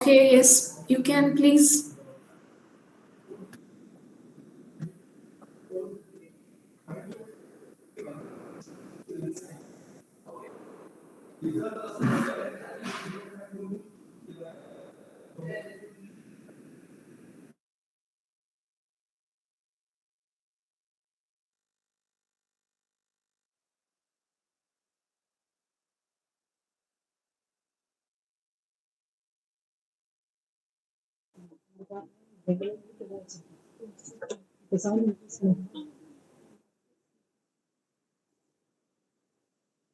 Okay, yes, you can please.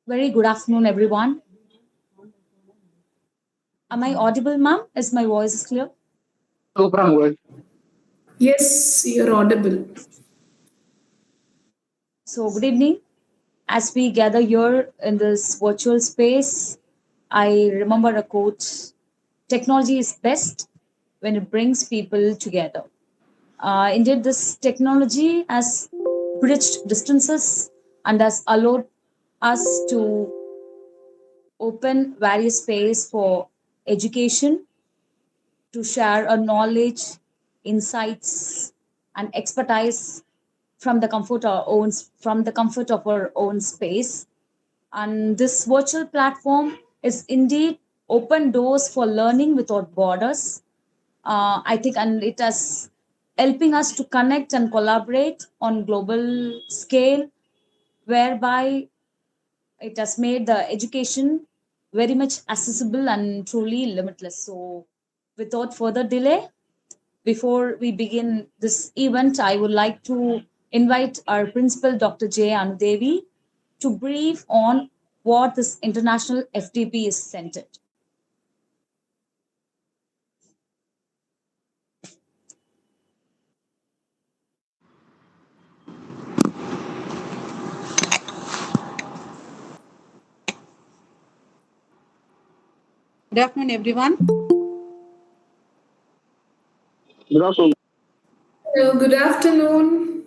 Very good afternoon, everyone. Am I audible, ma'am? Is my voice clear? Yes, you're audible. So, good evening. As we gather here in this virtual space, I remember a quote: technology is best when it brings people together. Indeed, this technology has bridged distances and has allowed us to open various space for education, to share our knowledge, insights, and expertise from the comfort of our own space. And this virtual platform is indeed open doors for learning without borders. I think, and it has helping us to connect and collaborate on global scale, whereby it has made the education very much accessible and truly limitless. So, without further delay, before we begin this event, I would like to invite our principal, Dr. J. Anudevi, to brief on what this international FTP is centered. Good afternoon, everyone. Hello, good afternoon.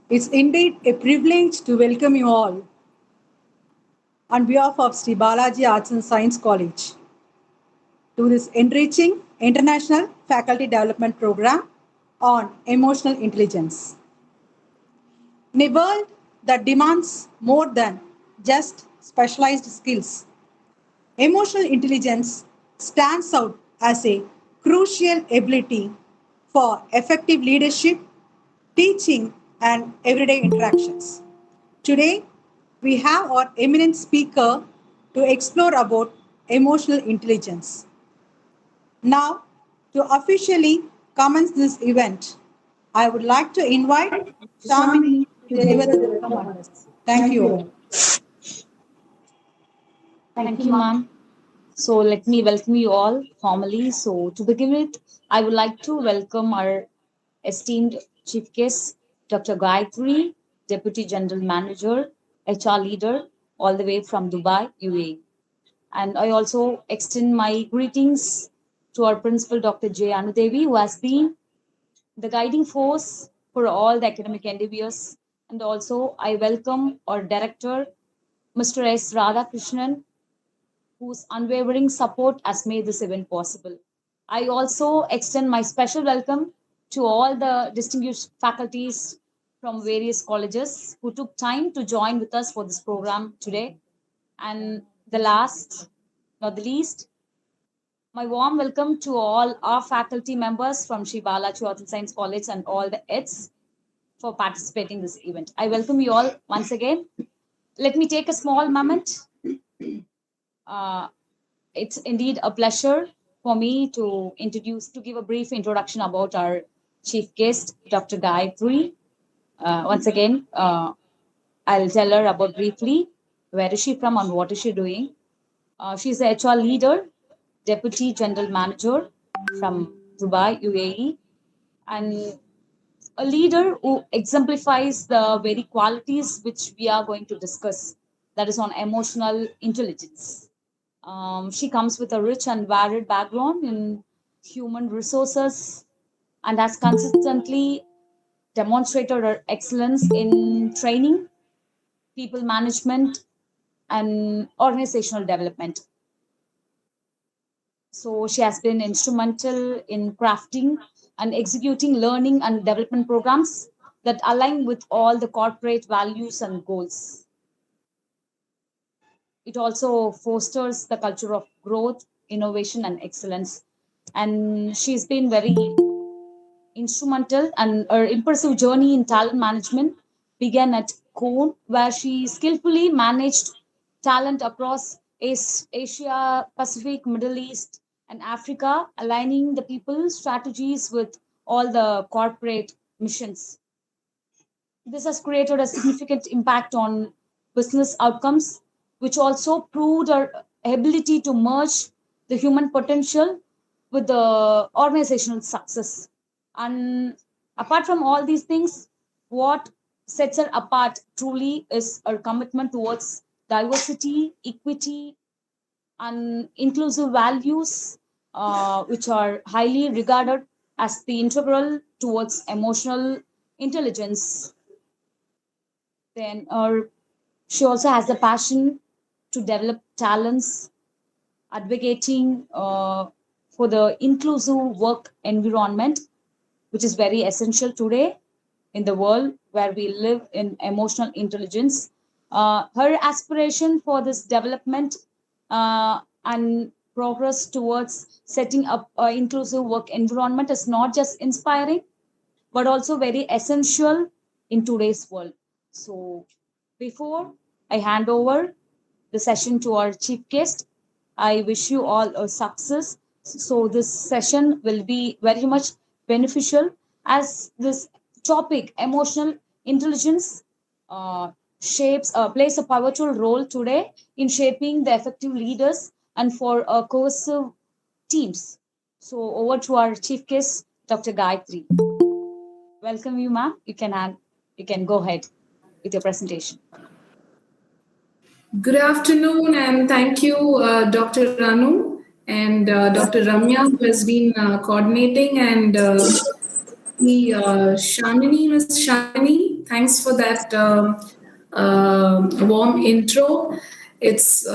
It's indeed a privilege to welcome you all on behalf of Sri Balaji Arts and Science College to this enriching international faculty development program on emotional intelligence. In a world that demands more than just specialized skills, emotional intelligence stands out as a crucial ability for effective leadership, teaching, and everyday interactions. Today, we have our eminent speaker to explore about emotional intelligence. Now, to officially commence this event, I would like to invite Shamini to deliver the welcome address. Thank you all. Thank you, ma'am. So, let me welcome you all formally. So, to begin with, I would like to welcome our esteemed chief guest, Dr. Gayatri, Deputy General Manager, HR Leader, all the way from Dubai, UAE. And I also extend my greetings to our principal, Dr. J. Anudevi, who has been the guiding force for all the academic endeavors. And also, I welcome our director, Mr. S. Radhakrishnan, whose unwavering support has made this event possible. I also extend my special welcome to all the distinguished faculties from various colleges who took time to join with us for this program today. And the last, not the least, my warm welcome to all our faculty members from Sri Balaji Arts and Science College and all the EDs for participating in this event. I welcome you all once again. Let me take a small moment. Uh, it's indeed a pleasure for me to give a brief introduction about our chief guest, Dr. Gayatri. Once again, I'll tell her about briefly where is she from and what is she doing. She's a HR leader, deputy general manager from Dubai, UAE, and a leader who exemplifies the very qualities which we are going to discuss, that is on emotional intelligence. She comes with a rich and varied background in human resources and has consistently demonstrated her excellence in training, people management, and organizational development. So she has been instrumental in crafting and executing learning and development programs that align with all the corporate values and goals. It also fosters the culture of growth, innovation, and excellence. And she's been very instrumental, and her impressive journey in talent management began at Cone, where she skillfully managed talent across Asia, Pacific, Middle East, and Africa, aligning the people's strategies with all the corporate missions. This has created a significant impact on business outcomes, which also proved our ability to merge the human potential with the organizational success. And apart from all these things, what sets her apart truly is her commitment towards diversity, equity, and inclusive values, which are highly regarded as the integral towards emotional intelligence. Then she also has the passion to develop talents, advocating for the inclusive work environment, which is very essential today in the world where we live in emotional intelligence. Her aspiration for this development and progress towards setting up an inclusive work environment is not just inspiring, but also very essential in today's world. So, before I hand over the session to our chief guest, I wish you all a success. So, this session will be very much beneficial as this topic, emotional intelligence, plays a pivotal role today in shaping the effective leaders and for cohesive teams. So, over to our chief guest, Dr. Gayatri. Welcome you, ma'am. You can go ahead with your presentation. Good afternoon, and thank you, Dr. Ranu and Dr. Ramya, who has been coordinating, and Shamini, Ms. Shamini. Thanks for that warm intro. It's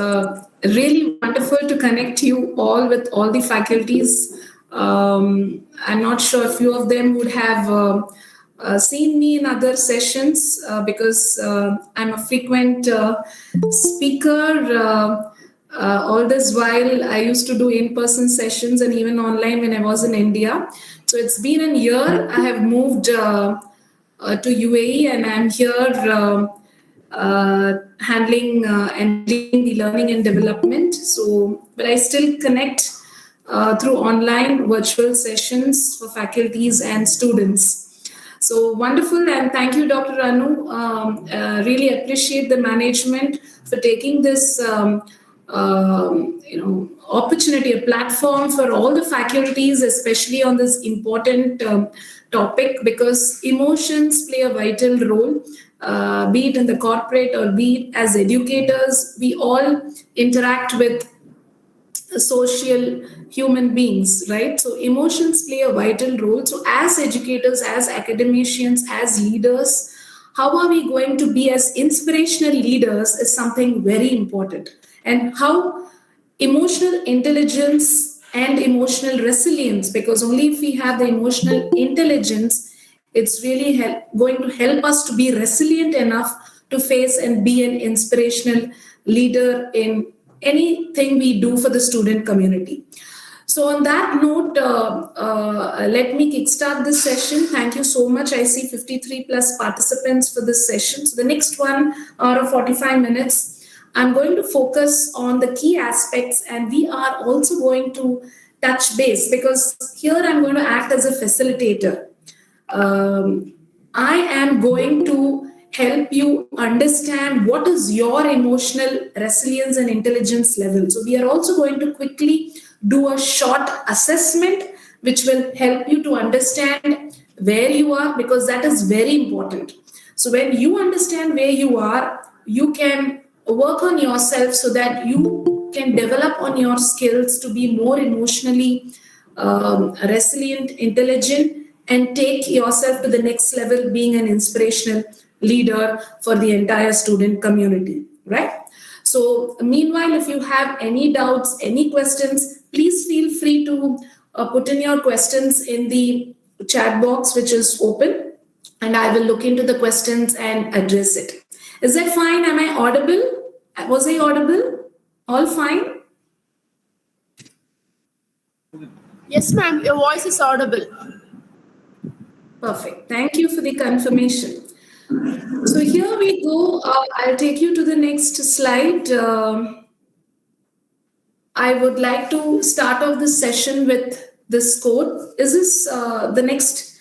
really wonderful to connect you all with all the faculties. I'm not sure a few of them would have seen me in other sessions because I'm a frequent speaker. All this while, I used to do in-person sessions and even online when I was in India. So it's been a year. I have moved to UAE, and I'm here handling and leading the learning and development. So, but I still connect through online virtual sessions for faculties and students. So wonderful, and thank you, Dr. Anu. Really appreciate the management for taking this, opportunity, a platform for all the faculties, especially on this important topic, because emotions play a vital role. Be it in the corporate or be it as educators, we all interact with social human beings, right? So emotions play a vital role. So as educators, as academicians, as leaders, how are we going to be as inspirational leaders is something very important. And how emotional intelligence and emotional resilience, because only if we have the emotional intelligence, it's really going to help us to be resilient enough to face and be an inspirational leader in anything we do for the student community. So, on that note, let me kickstart this session. Thank you so much. I see 53 plus participants for this session. So, the next 1 hour or 45 minutes, I'm going to focus on the key aspects, and we are also going to touch base because here I'm going to act as a facilitator. I am going to help you understand what is your emotional resilience and intelligence level. So, we are also going to quickly do a short assessment which will help you to understand where you are, because that is very important. So, when you understand where you are, you can work on yourself so that you can develop on your skills to be more emotionally resilient, intelligent, and take yourself to the next level, being an inspirational leader for the entire student community, right? So meanwhile, if you have any doubts, any questions, please feel free to put in your questions in the chat box, which is open, and I will look into the questions and address it. Is that fine? Am I audible? Was I audible? All fine? Yes, ma'am. Your voice is audible. Perfect. Thank you for the confirmation. So here we go. I'll take you to the next slide. I would like to start off this session with this quote. Is this the next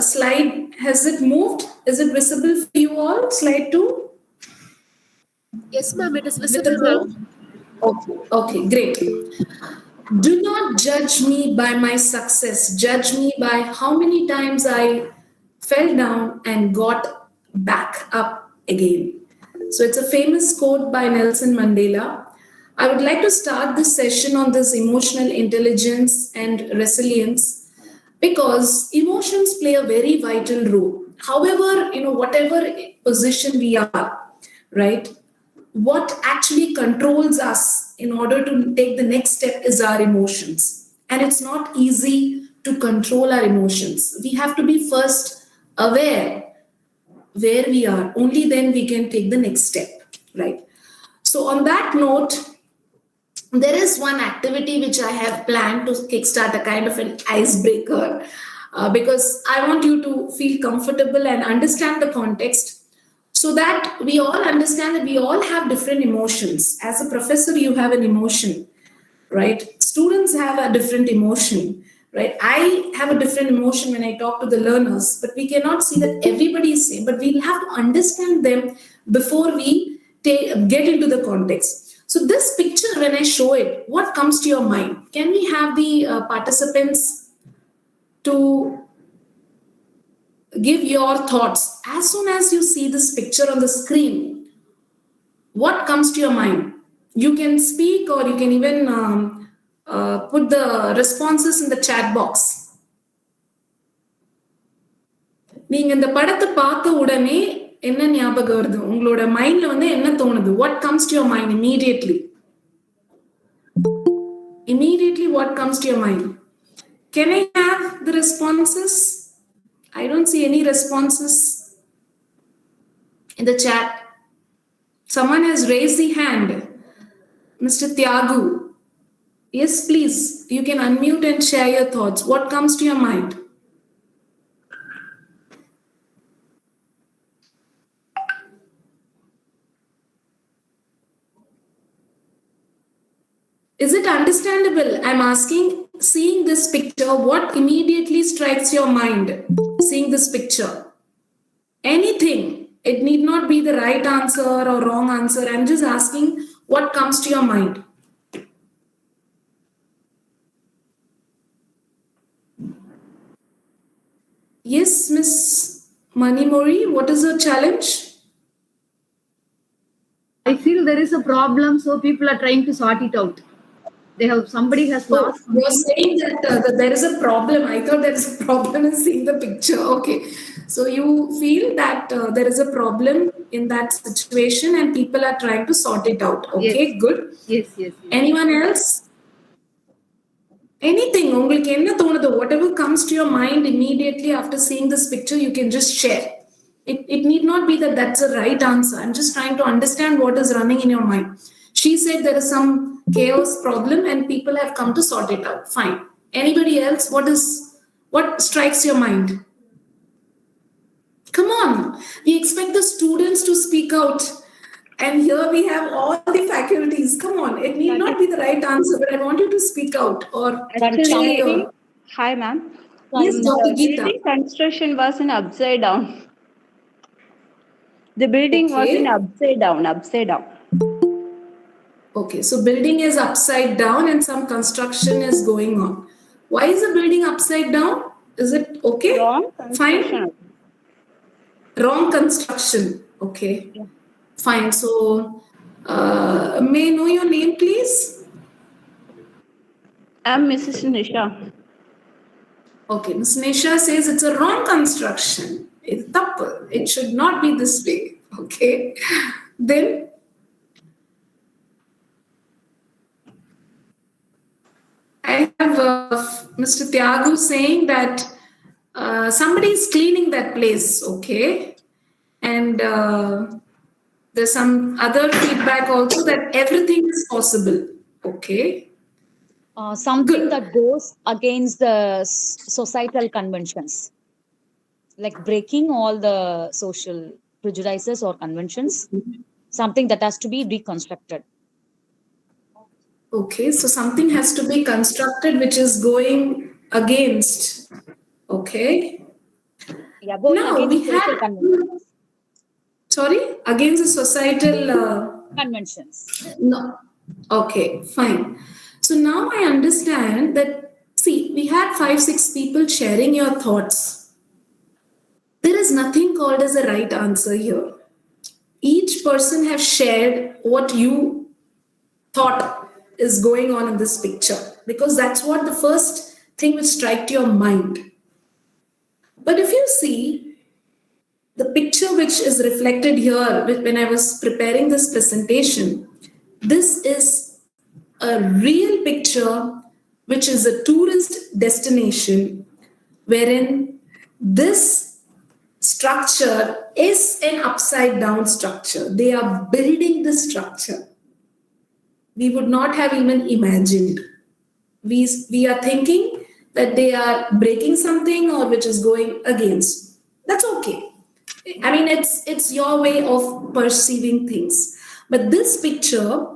slide? Has it moved? Is it visible for you all? Slide 2? Yes, ma'am. It is With the visible, quote? ma'am. Okay, great. Do not judge me by my success. Judge me by how many times I fell down and got back up again. So it's a famous quote by Nelson Mandela. I would like to start this session on this emotional intelligence and resilience because emotions play a very vital role. However, whatever position we are, right? What actually controls us in order to take the next step is our emotions. And it's not easy to control our emotions. We have to be first aware where we are. Only then we can take the next step, right? So, on that note, there is one activity which I have planned to kickstart a kind of an icebreaker because I want you to feel comfortable and understand the context so that we all understand that we all have different emotions. As a professor, you have an emotion, right? Students have a different emotion, right? I have a different emotion when I talk to the learners, but we cannot see that everybody is same. But we'll have to understand them before we get into the context. So this picture, when I show it, what comes to your mind? Can we have the participants to give your thoughts as soon as you see this picture on the screen? What comes to your mind? You can speak or you can even put the responses in the chat box. நீங்க இந்த படத்தை பார்த்த உடனே என்ன ஞாபகம் வருது உங்களோட மைண்ட்ல வந்து என்ன தோணுது? What comes to your mind immediately? Immediately what comes to your mind? Can I have the responses? I don't see any responses in the chat. Someone has raised the hand. Mr. Tyagu. Yes, please. You can unmute and share your thoughts. What comes to your mind? Is it understandable? I'm asking, seeing this picture, what immediately strikes your mind? Seeing this picture. Anything. It need not be the right answer or wrong answer. I'm just asking what comes to your mind. Yes, Miss Manimori, what is your challenge? I feel there is a problem, so people are trying to sort it out. Somebody has lost something. You're saying that there is a problem. I thought there is a problem in seeing the picture. Okay. So you feel that there is a problem in that situation and people are trying to sort it out. Okay, Yes. good. Yes. Anyone else? Anything, உங்களுக்கு என்ன தோணுதோ, whatever comes to your mind immediately after seeing this picture, you can just share. It need not be that that's the right answer. I'm just trying to understand what is running in your mind. She said there is some chaos problem and people have come to sort it out. Fine. Anybody else? What strikes your mind? Come on. We expect the students to speak out. And here we have all the faculties. Come on. It need not be the right answer, but I want you to speak out or share your... Hi, ma'am. Yes, Dr. Geeta. Building construction was in upside down. The building was in upside down. Okay, so building is upside down and some construction is going on. Why is the building upside down? Is it okay? Wrong construction. Fine. Wrong construction. Okay. Yeah. Fine. So, may I know your name, please? I'm Mrs. Nisha. Okay, Ms. Nisha says it's a wrong construction. It's tappu. It should not be this way. Okay. Then, Mr. Tyagu saying that somebody is cleaning that place, okay? And there's some other feedback also that everything is possible, okay? Something Good. that goes against the societal conventions, like breaking all the social prejudices or conventions, something that has to be reconstructed. Okay, so something has to be constructed which is going against, okay? Yeah, going Now against we the social have, conventions. sorry, against the societal, Conventions. no, okay, fine. So now I understand that, see, we had 5, 6 people sharing your thoughts. There is nothing called as a right answer here. Each person have shared what you thought is going on in this picture because that's what the first thing which struck your mind. But if you see the picture which is reflected here when I was preparing this presentation, this is a real picture which is a tourist destination wherein this structure is an upside down structure. They are building the structure. We would not have even imagined. We are thinking that they are breaking something or which is going against. That's okay. I mean, it's your way of perceiving things. But this picture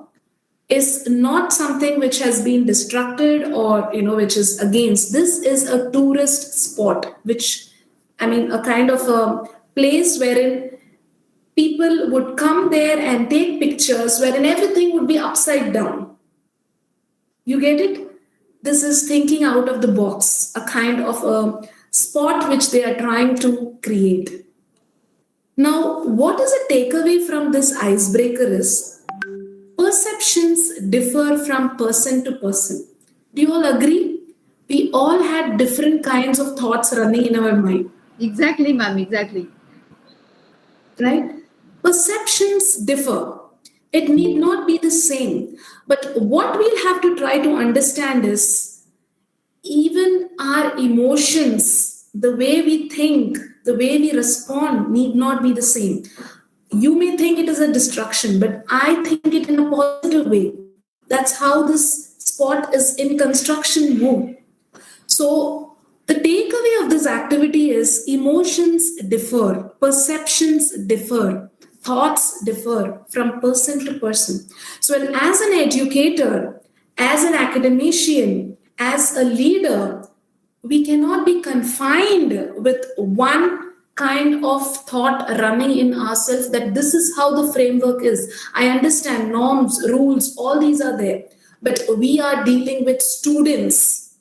is not something which has been destructed or which is against. This is a tourist spot, which I mean a kind of a place wherein people would come there and take pictures wherein everything would be upside down. You get it? This is thinking out of the box, a kind of a spot which they are trying to create. Now, what is a takeaway from this icebreaker is perceptions differ from person to person. Do you all agree? We all had different kinds of thoughts running in our mind, Exactly, ma'am. Exactly. right? Perceptions differ. It need not be the same. But what we'll have to try to understand is even our emotions, the way we think, the way we respond need not be the same. You may think it is a destruction, but I think it in a positive way. That's how this spot is in construction mode. So, the takeaway of this activity is emotions differ, perceptions differ, thoughts differ from person to person. So, as an educator, as an academician, as a leader, we cannot be confined with one kind of thought running in ourselves that this is how the framework is. I understand norms, rules, all these are there, but we are dealing with students,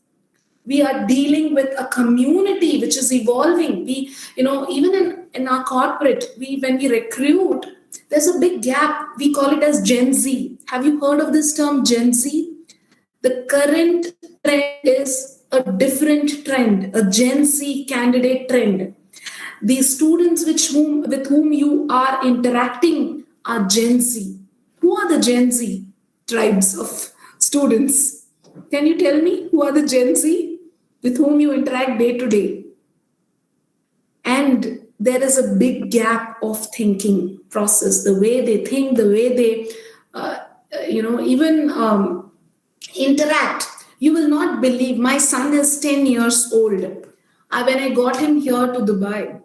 we are dealing with a community which is evolving. We even in our corporate, when we recruit, there's a big gap. We call it as Gen Z. Have you heard of this term, Gen Z? The current trend is a different trend, a Gen Z candidate trend. The students with whom you are interacting are Gen Z. Who are the Gen Z tribes of students? Can you tell me who are the Gen Z with whom you interact day to day? And there is a big gap of thinking process, the way they think, the way they, even interact. You will not believe, my son is 10 years old. When I got him here to Dubai,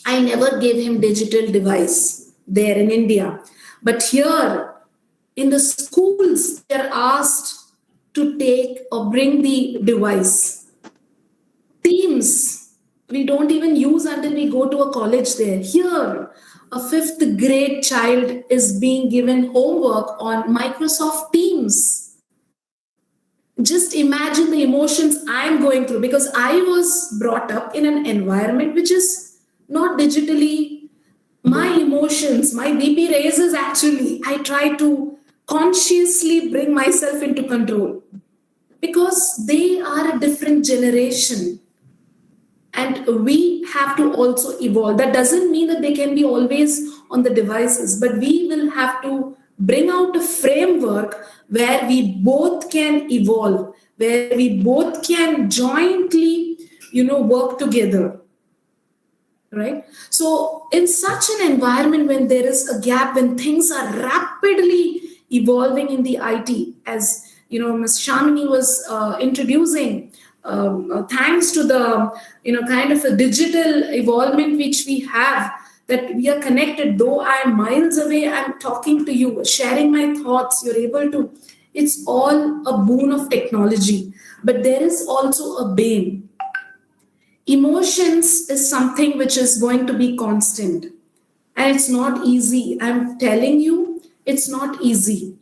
I never gave him digital device there in India. But here in the schools, they're asked to take or bring the device. Teams, we don't even use until we go to a college there. Here, a fifth grade child is being given homework on Microsoft Teams. Just imagine the emotions I'm going through because I was brought up in an environment which is not digitally. My emotions, my BP raises actually. I try to consciously bring myself into control because they are a different generation and we have to also evolve. That doesn't mean that they can be always on the devices, but we will have to bring out a framework where we both can evolve, where we both can jointly, work together. Right? So, in such an environment, when there is a gap, when things are rapidly evolving in the IT, as Ms. Shamini was introducing, thanks to the kind of a digital evolvement which we have, that we are connected. Though I am miles away, I'm talking to you, sharing my thoughts. You're able to. It's all a boon of technology, but there is also a bane. Emotions is something which is going to be constant, and it's not easy. I'm telling you, it's not easy.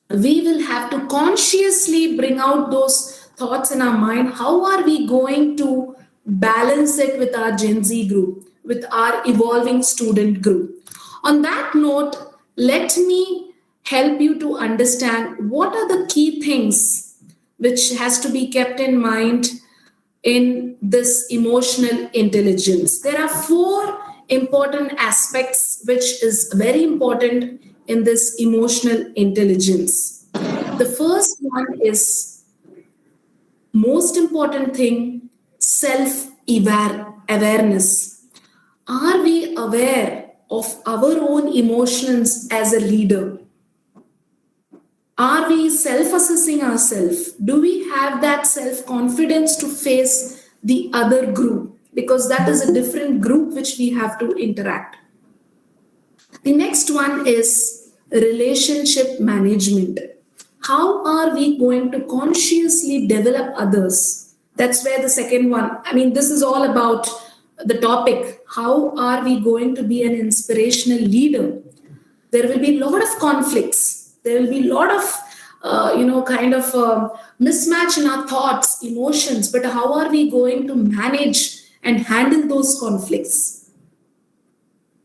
We will have to consciously bring out those thoughts in our mind. How are we going to balance it with our Gen Z group, with our evolving student group? On that note, let me help you to understand what are the key things which has to be kept in mind in this emotional intelligence. There are four important aspects which is very important in this emotional intelligence. The first one is most important thing, self awareness. Are we aware of our own emotions as a leader? Are we self assessing ourselves? Do we have that self confidence to face the other group? Because that is a different group which we have to interact. The next one is relationship management. How are we going to consciously develop others? That's where the second one, this is all about the topic. How are we going to be an inspirational leader? There will be a lot of conflicts. There will be a lot of mismatch in our thoughts, emotions, but how are we going to manage and handle those conflicts?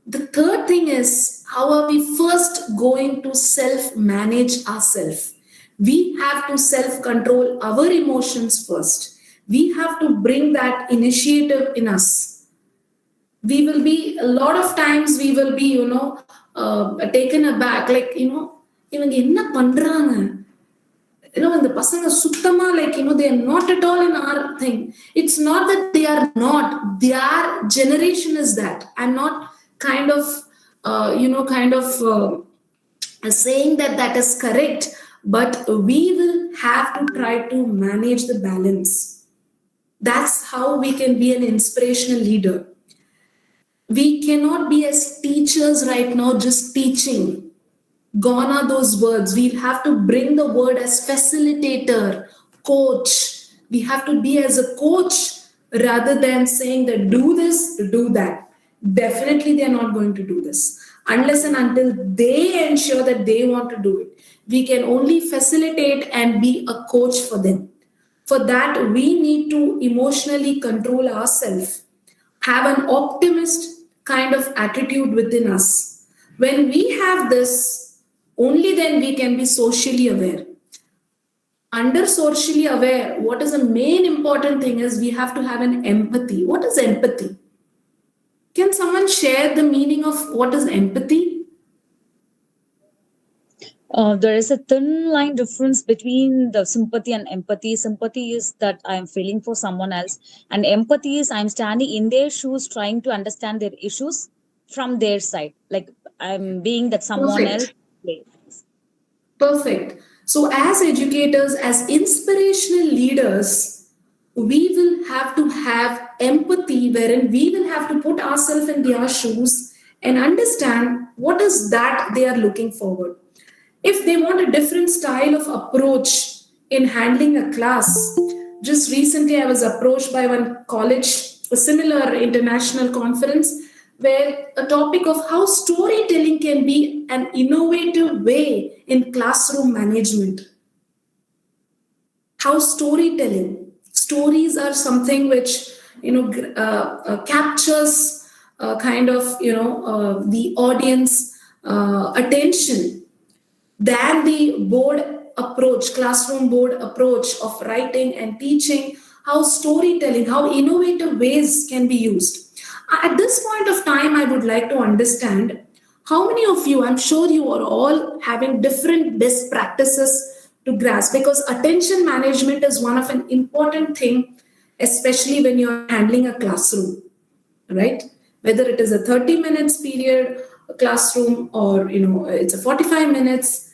The third thing is, how are we first going to self manage ourselves? We have to self control our emotions first. We have to bring that initiative in us. We will be, a lot of times, we will be, taken aback, like, இவங்க என்ன பண்றாங்க, இந்த பசங்க சுத்தமா, like, they are not at all in our thing. It's not that they are not, their generation is that. I'm not saying that is correct, but we will have to try to manage the balance. That's how we can be an inspirational leader. We cannot be as teachers right now just teaching. Gone are those words. We'll have to bring the word as facilitator, coach. We have to be as a coach rather than saying that do this, do that. Definitely they're not going to do this unless and until they ensure that they want to do it. We can only facilitate and be a coach for them. For that, we need to emotionally control ourselves, have an optimist kind of attitude within us. When we have this, only then we can be socially aware. Under socially aware, what is the main important thing is we have to have an empathy. What is empathy? Can someone share the meaning of what is empathy? There is a thin line difference between the sympathy and empathy. Sympathy is that I am feeling for someone else, and empathy is I'm standing in their shoes, trying to understand their issues from their side. Like I'm being that someone Perfect. else. Perfect. So, as educators, as inspirational leaders, we will have to have empathy, wherein we will have to put ourselves in their shoes and understand what is that they are looking forward. If they want a different style of approach in handling a class, just recently I was approached by one college, a similar international conference, where a topic of how storytelling can be an innovative way in classroom management. How stories are something which captures the audience attention than the board approach, classroom board approach of writing and teaching. How storytelling, how innovative ways can be used. At this point of time, I would like to understand how many of you, I'm sure you are all having different best practices to grasp, because attention management is one of an important thing, especially when you're handling a classroom, right? Whether it is a 30 minutes period classroom, or it's a 45 minutes,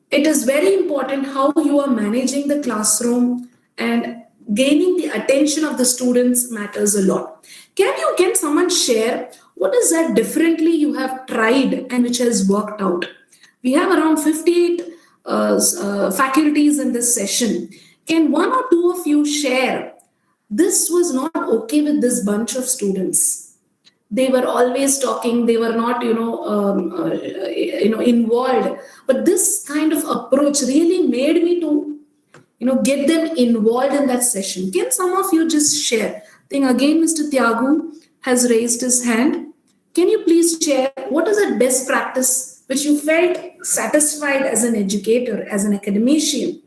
it is very important how you are managing the classroom, and gaining the attention of the students matters a lot. Can someone share what is that differently you have tried and which has worked out? We have around 58 faculties in this session. Can one or two of you share, this was not okay with this bunch of students? They were always talking, they were not involved, but this kind of approach really made me to get them involved in that session. Can some of you just share? I think again Mr. Tyagu has raised his hand. Can you please share what is a best practice which you felt satisfied as an educator, as an academician,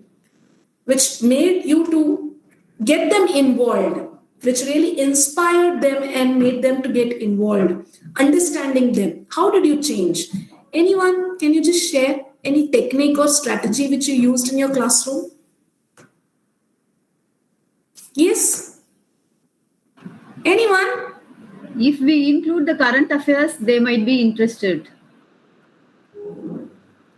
which made you to get them involved, which really inspired them and made them to get involved, understanding them? How did you change? Anyone, can you just share any technique or strategy which you used in your classroom? Yes? Anyone? If we include the current affairs, they might be interested.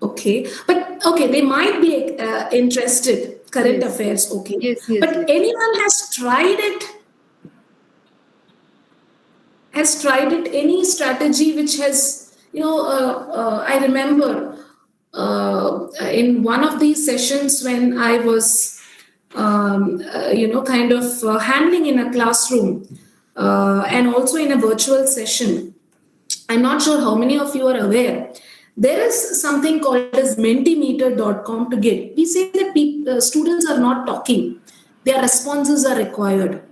Okay, but okay, they might be interested. Current affairs, okay. Yes, but yes. anyone has tried it? Has tried it? Any strategy which has, I remember in one of these sessions when I was, kind of handling in a classroom and also in a virtual session. I'm not sure how many of you are aware. There is something called as mentimeter.com to get. We say that students are not talking. Their responses are required.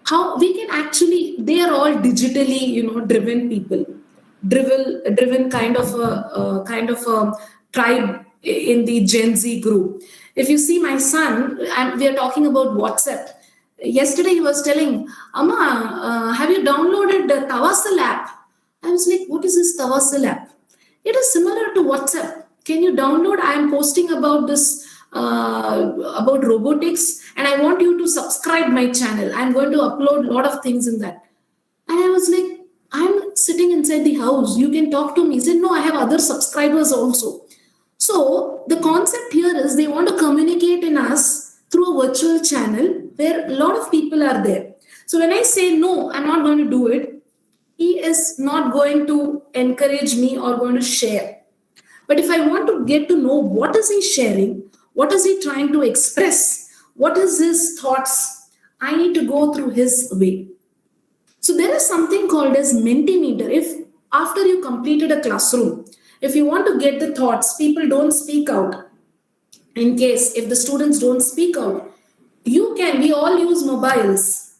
How we can actually, they are all digitally, driven people, driven kind of a tribe in the Gen Z group. If you see my son, and we are talking about WhatsApp. Yesterday he was telling, Amma, have you downloaded the Tawasul app? I was like, what is this Tawasul app? It is similar to WhatsApp. Can you download? I am posting about this, about robotics, and I want you to subscribe my channel. I'm going to upload a lot of things in that. And I was like, I'm sitting inside the house. You can talk to me. He said, no, I have other subscribers also. So the concept here is they want to communicate in us through a virtual channel where a lot of people are there. So when I say, no, I'm not going to do it, he is not going to encourage me or going to share. But if I want to get to know what is he sharing, what is he trying to express, what is his thoughts, I need to go through his way. So there is something called as Mentimeter. If after you completed a classroom, if you want to get the thoughts, people don't speak out. In case if the students don't speak out, we all use mobiles.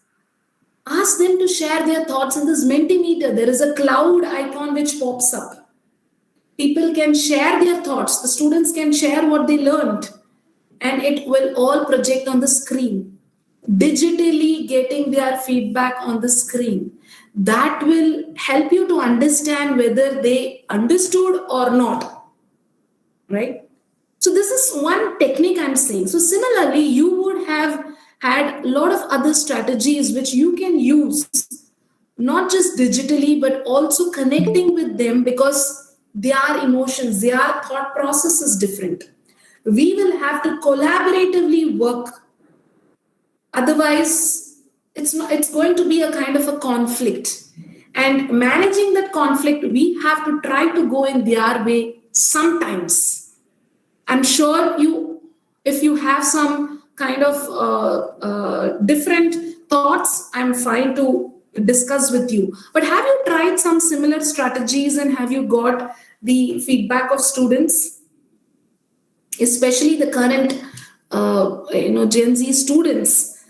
Ask them to share their thoughts in this Mentimeter. There is a cloud icon which pops up. People can share their thoughts. The students can share what they learned, and it will all project on the screen. Digitally getting their feedback on the screen. That will help you to understand whether they understood or not. Right? So this is one technique I'm saying. So similarly, you would have had a lot of other strategies which you can use, not just digitally, but also connecting with them, because their emotions, their thought process is different. We will have to collaboratively work. Otherwise, it's going to be a kind of a conflict. And managing that conflict, we have to try to go in their way sometimes. I'm sure if you have some kind of different thoughts, I'm fine to discuss with you. But have you tried some similar strategies, and have you got the feedback of students, especially the current, Gen Z students?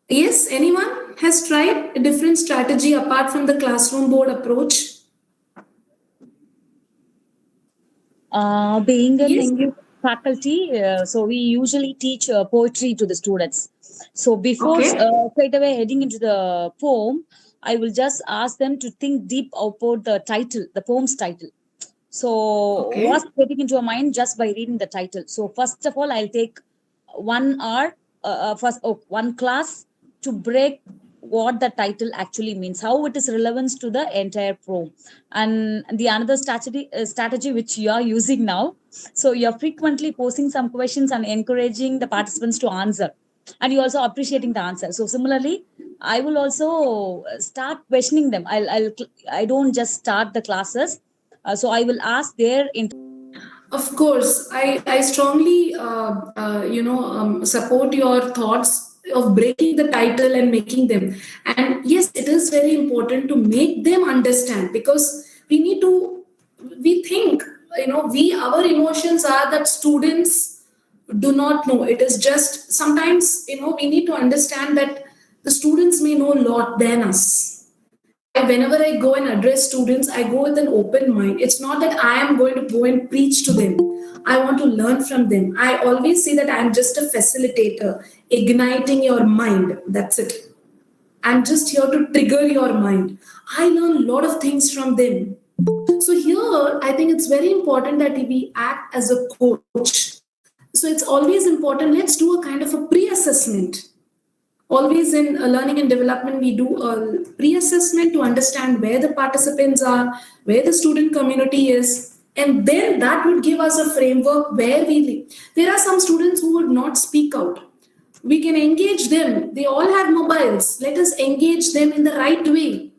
Yes, anyone has tried a different strategy apart from the classroom board approach? Being an Yes. English faculty, so we usually teach poetry to the students. So before Okay. straight away heading into the poem, I will just ask them to think deep about the title, the poem's title. So Okay. what's getting into your mind just by reading the title? So first of all, I'll take 1 hour, one class to break what the title actually means, how it is relevant to the entire pro, and the another strategy which you are using now. So you're frequently posing some questions and encouraging the participants to answer, and you also appreciating the answer. So similarly, I will also start questioning them. I don't just start the classes. So I will ask their Of course, I strongly, support your thoughts of breaking the title and making them. And yes, it is very important to make them understand, because we think, our emotions are that students do not know. It is just sometimes, we need to understand that the students may know a lot than us. Whenever I go and address students, I go with an open mind. It's not that I am going to go and preach to them. I want to learn from them. I always say that I'm just a facilitator, igniting your mind. That's it. I'm just here to trigger your mind. I learn a lot of things from them. So here, I think it's very important that we act as a coach. So it's always important. Let's do a kind of a pre-assessment. Always in learning and development, we do a pre-assessment to understand where the participants are, where the student community is, and then that would give us a framework where we live. There are some students who would not speak out. We can engage them. They all have mobiles. Let us engage them in the right way,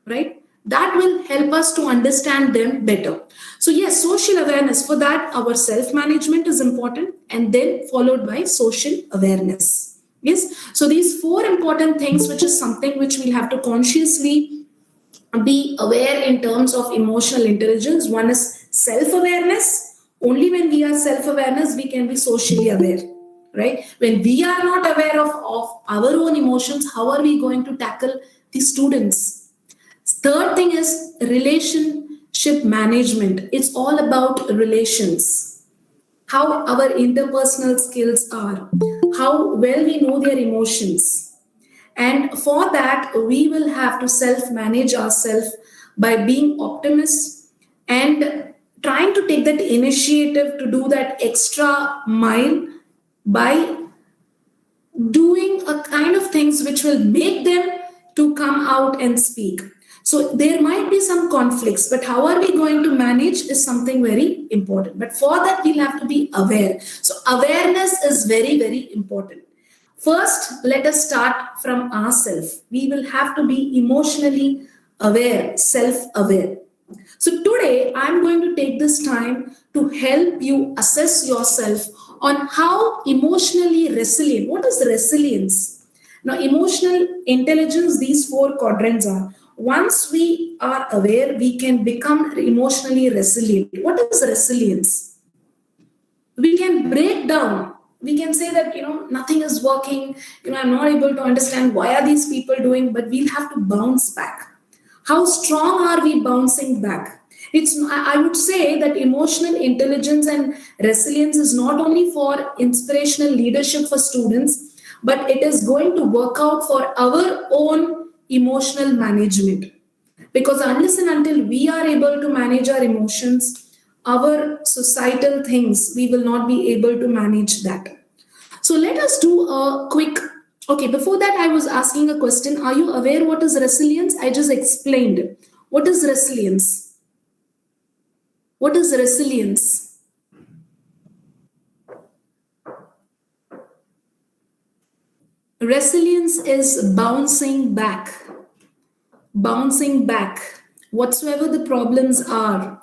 right? That will help us to understand them better. So yes, social awareness. For that, our self-management is important, and then followed by social awareness. Yes, so these four important things, which is something which we'll have to consciously be aware in terms of emotional intelligence. One is self-awareness. Only when we are self-awareness, we can be socially aware, right? When we are not aware of our own emotions, how are we going to tackle the students? Third thing is relationship management. It's all about relations, how our interpersonal skills are, how well we know their emotions. And for that, we will have to self manage ourselves by being optimists and trying to take that initiative to do that extra mile by doing a kind of things which will make them to come out and speak. So there might be some conflicts, but how are we going to manage is something very important. But for that, we'll have to be aware. So awareness is very, very important. First, let us start from ourselves. We will have to be emotionally aware, self-aware. So today, I'm going to take this time to help you assess yourself on how emotionally resilient. What is resilience? Now, emotional intelligence, these four quadrants are. Once we are aware, we can become emotionally resilient. What is resilience? We can break down. We can say that, nothing is working. I'm not able to understand why are these people doing, but we'll have to bounce back. How strong are we bouncing back? I would say that emotional intelligence and resilience is not only for inspirational leadership for students, but it is going to work out for our own emotional management. Because unless and until we are able to manage our emotions, our societal things, we will not be able to manage that. So let us do a quick. Okay, before that, I was asking a question. Are you aware what is resilience? I just explained. What is resilience? What is resilience? Resilience is bouncing back. Bouncing back. Whatsoever the problems are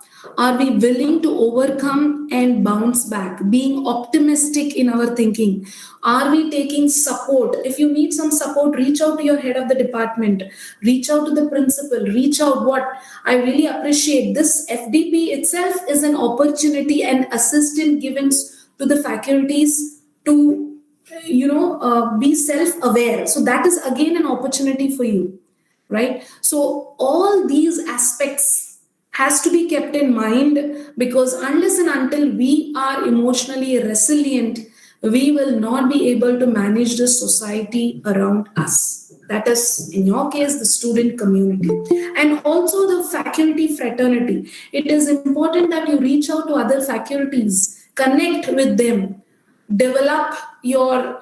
we willing to overcome and bounce back? Being optimistic in our thinking. Are we taking support? If you need some support, reach out to your head of the department, reach out to the principal, reach out. What I really appreciate, this FDP itself is an opportunity and assistance given to the faculties to be self-aware. So that is again an opportunity for you, right? So all these aspects has to be kept in mind, because unless and until we are emotionally resilient, we will not be able to manage the society around us. That is, in your case, the student community. And also the faculty fraternity. It is important that you reach out to other faculties, connect with them, develop your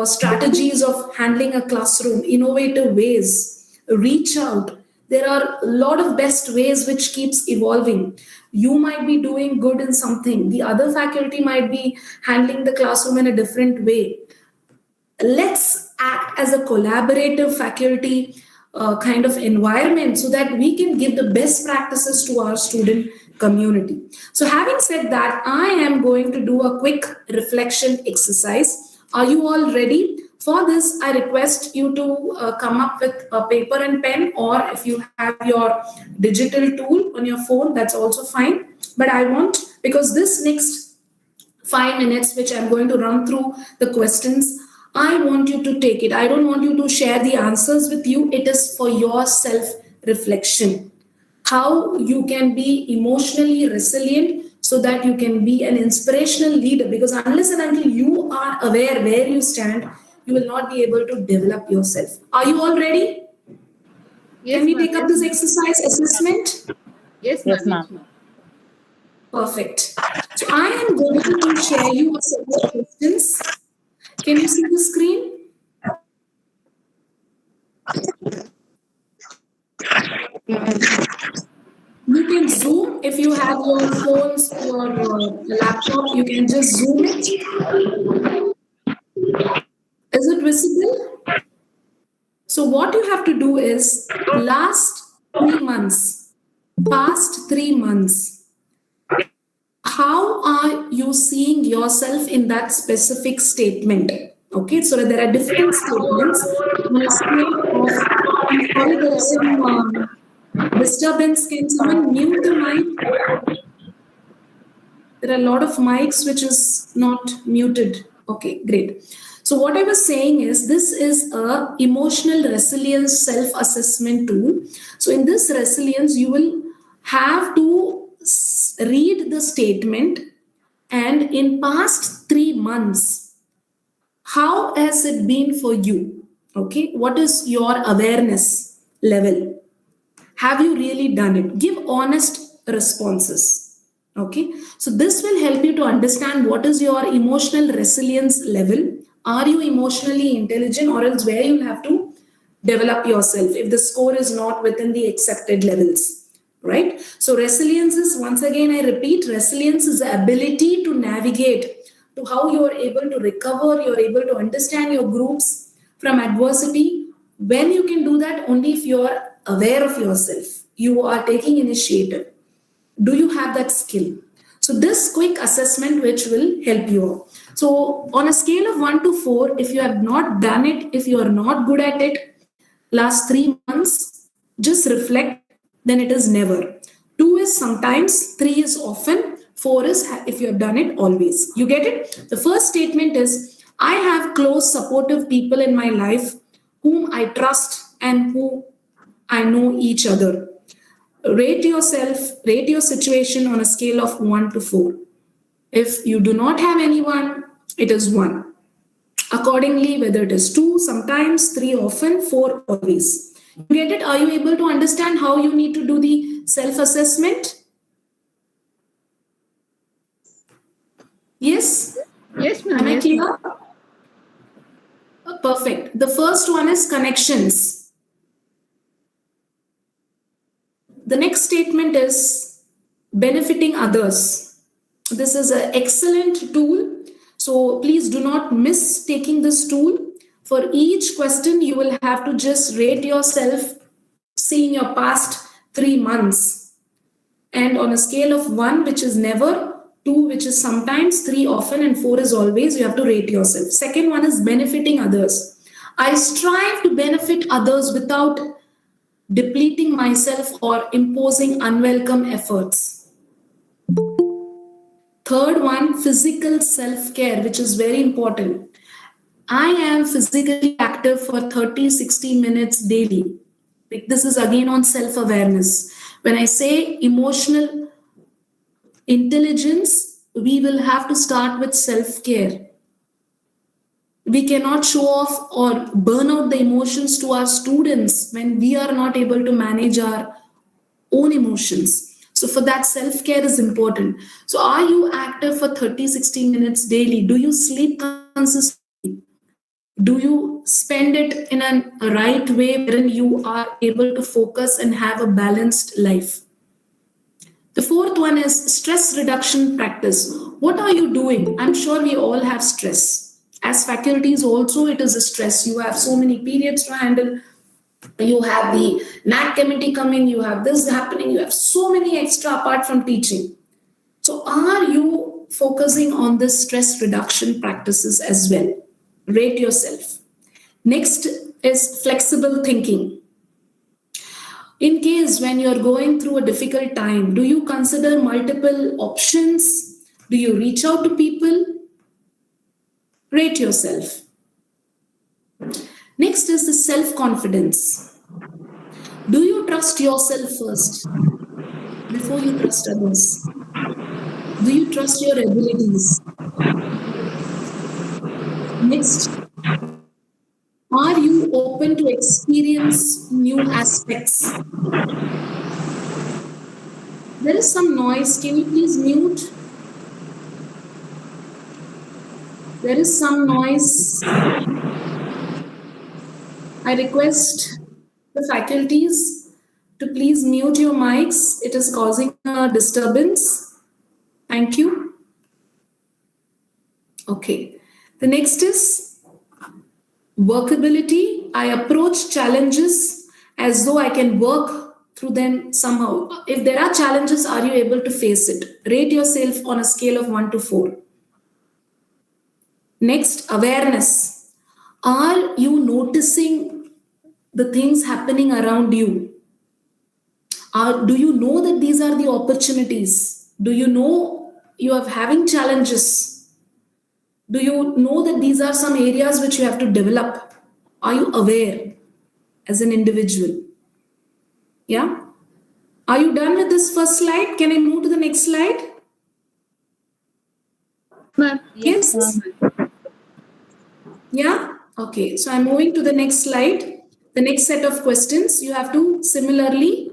strategies of handling a classroom, innovative ways, reach out. There are a lot of best ways which keeps evolving. You might be doing good in something, the other faculty might be handling the classroom in a different way. Let's act as a collaborative faculty kind of environment so that we can give the best practices to our student community. So having said that, I am going to do a quick reflection exercise. Are you all ready? For this, I request you to come up with a paper and pen, or if you have your digital tool on your phone, that's also fine. But I want, because this next 5 minutes, which I'm going to run through the questions, I want you to take it. I don't want you to share the answers with you. It is for your self reflection. How you can be emotionally resilient so that you can be an inspirational leader. Because unless and until you are aware where you stand, you will not be able to develop yourself. Are you all ready? Yes, Can we ma'am. take up this exercise assessment? Yes, Yes, ma'am. ma'am. Perfect. So I am going to share you a set of questions. Can you see the screen? You can zoom if you have your phones, your laptop, you can just zoom it. Is it visible? So what you have to do is past 3 months, how are you seeing yourself in that specific statement? Okay, so there are different statements on a scale of, I'm sorry, there is some disturbance. Can someone mute the mic? There are a lot of mics which is not muted. Okay, great. So what I was saying is, this is a emotional resilience self-assessment tool. So in this resilience, you will have to read the statement, and in past 3 months, how has it been for you? Okay, what is your awareness level? Have you really done it? Give honest responses. Okay, so this will help you to understand what is your emotional resilience level. Are you emotionally intelligent, or else where you'll have to develop yourself if the score is not within the accepted levels, right? So resilience is, once again I repeat, resilience is the ability to navigate, to how you are able to recover, you're able to understand your groups from adversity. When you can do that, only if you're aware of yourself, you are taking initiative. Do you have that skill? So this quick assessment which will help you out. So on a scale of 1 to 4, if you have not done it, if you are not good at it last 3 months, just reflect, then it is never. 2 is sometimes, 3 is often, 4 is if you have done it always. You get it? The first statement is, I have close supportive people in my life whom I trust and who I know each other. Rate yourself, rate your situation on a scale of 1 to 4. If you do not have anyone, it is 1. Accordingly, whether it is 2, sometimes 3, often 4, always. You get it? Are you able to understand how you need to do the self assessment? Yes? Yes, ma'am. Am I Yes, clear? ma'am. Perfect. The first one is connections. The next statement is benefiting others. This is an excellent tool. So please do not miss taking this tool. For each question, you will have to just rate yourself, seeing your past 3 months. And on a scale of 1, which is never, 2, which is sometimes, 3 often, and 4 is always, you have to rate yourself. Second one is benefiting others. I strive to benefit others without depleting myself or imposing unwelcome efforts. Third one, physical self-care, which is very important. I am physically active for 30, 60 minutes daily. This is again on self-awareness. When I say emotional intelligence, we will have to start with self-care. We cannot show off or burn out the emotions to our students when we are not able to manage our own emotions. So for that, self-care is important. So are you active for 30, 60 minutes daily? Do you sleep consistently? Do you spend it in a right way wherein you are able to focus and have a balanced life? The fourth one is stress reduction practice. What are you doing? I'm sure we all have stress. As faculties, also, it is a stress. You have so many periods to handle. You have the NAC committee coming, you have this happening, you have so many extra apart from teaching. So, are you focusing on this stress reduction practices as well? Rate yourself. Next is flexible thinking. In case when you're going through a difficult time, do you consider multiple options? Do you reach out to people? Rate yourself. Next is the self confidence. Do you trust yourself first before you trust others? Do you trust your abilities? Next, are you open to experience new aspects? There is some noise. Can you please mute? There is some noise. I request the faculties to please mute your mics. It is causing a disturbance. Thank you. Okay. The next is workability. I approach challenges as though I can work through them somehow. If there are challenges, are you able to face it? Rate yourself on a scale of 1 to 4. Next, awareness. Are you noticing the things happening around you? Do you know that these are the opportunities? Do you know you are having challenges? Do you know that these are some areas which you have to develop? Are you aware as an individual? Yeah? Are you done with this first slide? Can I move to the next slide? Ma'am. Yes. Yeah? Okay. So I'm moving to the next slide. The next set of questions, you have to similarly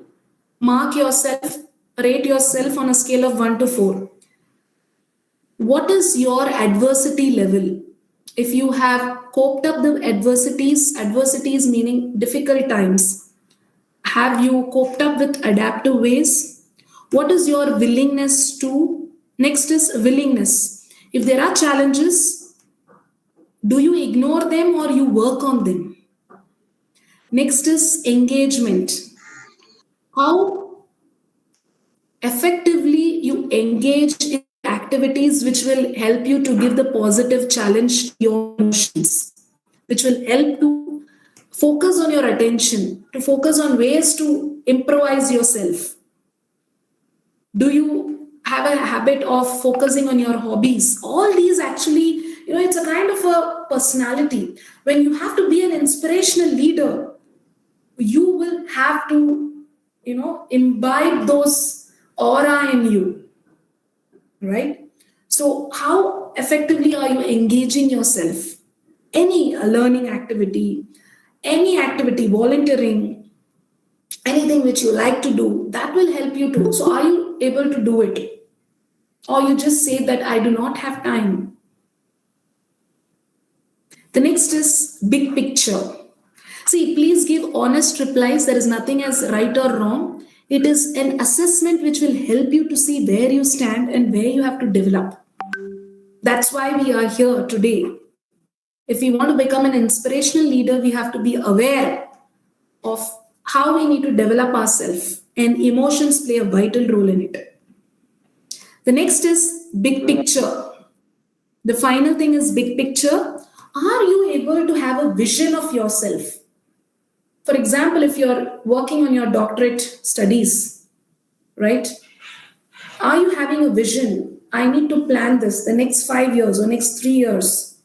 mark yourself, rate yourself on a scale of 1 to 4. What is your adversity level? If you have coped up the adversities meaning difficult times, have you coped up with adaptive ways? What is your willingness to? Next is willingness. If there are challenges, do you ignore them or you work on them? Next is engagement. How effectively you engage in activities which will help you to give the positive challenge to your emotions, which will help to focus on your attention, to focus on ways to improvise yourself. Do you have a habit of focusing on your hobbies? All these actually, it's a kind of a personality. When you have to be an inspirational leader, you will have to, imbibe those aura in you, right? So, how effectively are you engaging yourself? Any learning activity, any activity, volunteering, anything which you like to do, that will help you too. So, are you able to do it? Or you just say that I do not have time? The next is big picture. See, please give honest replies. There is nothing as right or wrong. It is an assessment which will help you to see where you stand and where you have to develop. That's why we are here today. If we want to become an inspirational leader, we have to be aware of how we need to develop ourselves, and emotions play a vital role in it. The next is big picture. The final thing is big picture. Are you able to have a vision of yourself? For example, if you're working on your doctorate studies, right? Are you having a vision? I need to plan this the next 5 years or next 3 years,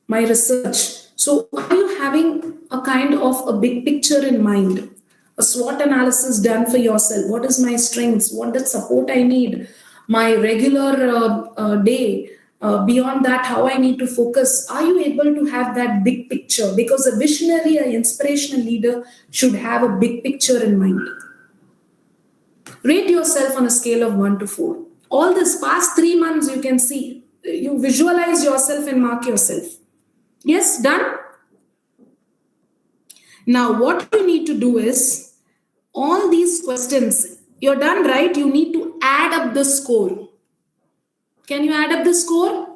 my research. So, are you having a kind of a big picture in mind? A SWOT analysis done for yourself. What is my strengths? What is support I need? My regular day, beyond that, how I need to focus. Are you able to have that big picture? Because a visionary, an inspirational leader should have a big picture in mind. Rate yourself on a scale of 1 to 4. All this past 3 months, you can see, you visualize yourself and mark yourself. Yes, done? Now, what you need to do is, all these questions, you're done, right? You need to add up the score. Can you add up the score?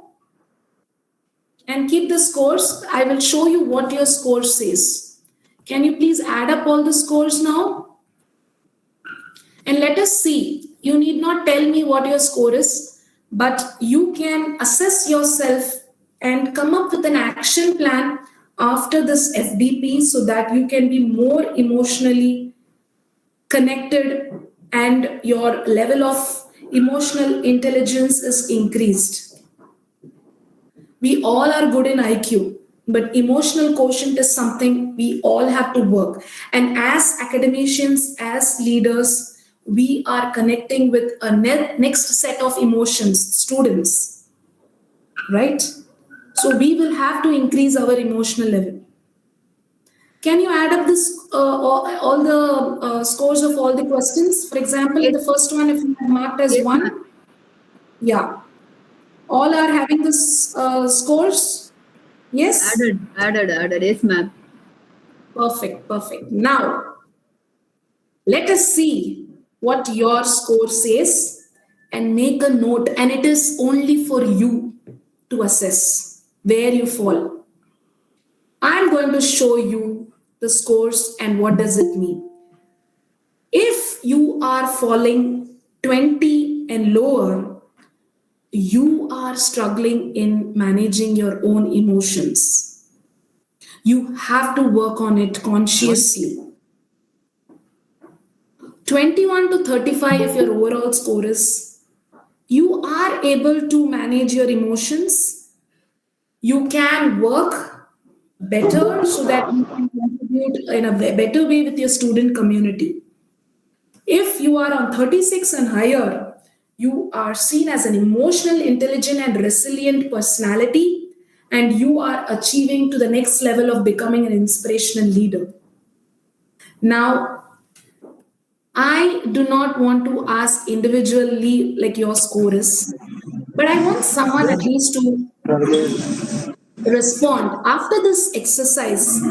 And keep the scores. I will show you what your score says. Can you please add up all the scores now? And let us see. You need not tell me what your score is, but you can assess yourself and come up with an action plan after this FDP so that you can be more emotionally connected and your level of emotional intelligence is increased. We all are good in IQ, but emotional quotient is something we all have to work. And as academicians, as leaders, we are connecting with a next set of emotions, students, right? So we will have to increase our emotional level. Can you add up this all the scores of all the questions? For example, the first one, if you have marked as 1, yeah. All are having this scores? Yes? Added. Yes, ma'am. Perfect. Now, let us see what your score says and make a note. And it is only for you to assess where you fall. I'm going to show you the scores and what does it mean. If you are falling 20 and lower, you are struggling in managing your own emotions. You have to work on it consciously. 21 to 35, if your overall score is, you are able to manage your emotions. You can work better so that you can contribute in a better way with your student community. If you are on 36 and higher, you are seen as an emotional, intelligent, and resilient personality, and you are achieving to the next level of becoming an inspirational leader. Now, I do not want to ask individually like your score is, but I want someone at least to respond. After this exercise,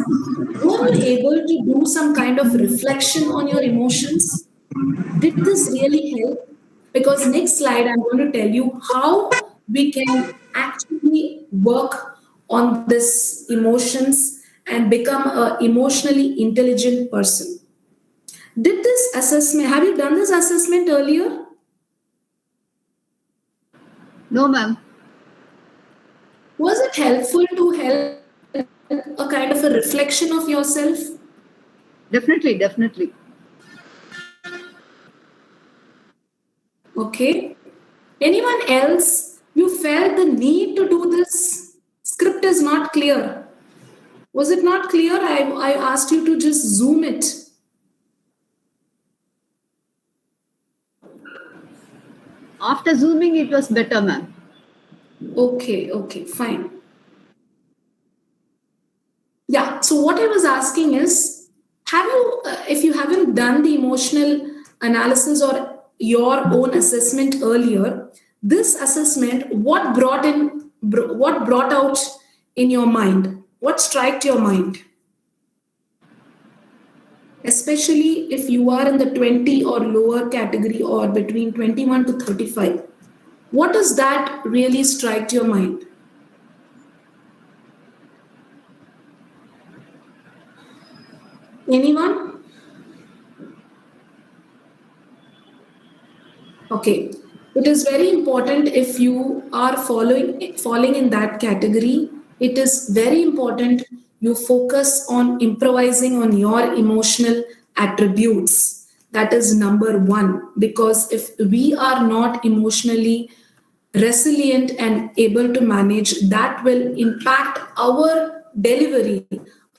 were you able to do some kind of reflection on your emotions? Did this really help? Because next slide, I'm going to tell you how we can actually work on this emotions and become an emotionally intelligent person. Did this assessment, have you done this assessment earlier? No, ma'am. Was it helpful to help a kind of a reflection of yourself? Definitely. Okay. Anyone else? You felt the need to do this? Script is not clear. Was it not clear? I asked you to just zoom it. After zooming, it was better, ma'am. Okay, fine. Yeah, so what I was asking is, have you, if you haven't done the emotional analysis or your own assessment earlier, this assessment, what brought out in your mind? What struck your mind? Especially if you are in the 20 or lower category or between 21 to 35. What does that really strike your mind? Anyone? Okay. It is very important if you are falling in that category. It is very important you focus on improvising on your emotional attributes. That is number one. Because if we are not emotionally resilient and able to manage, that will impact our delivery,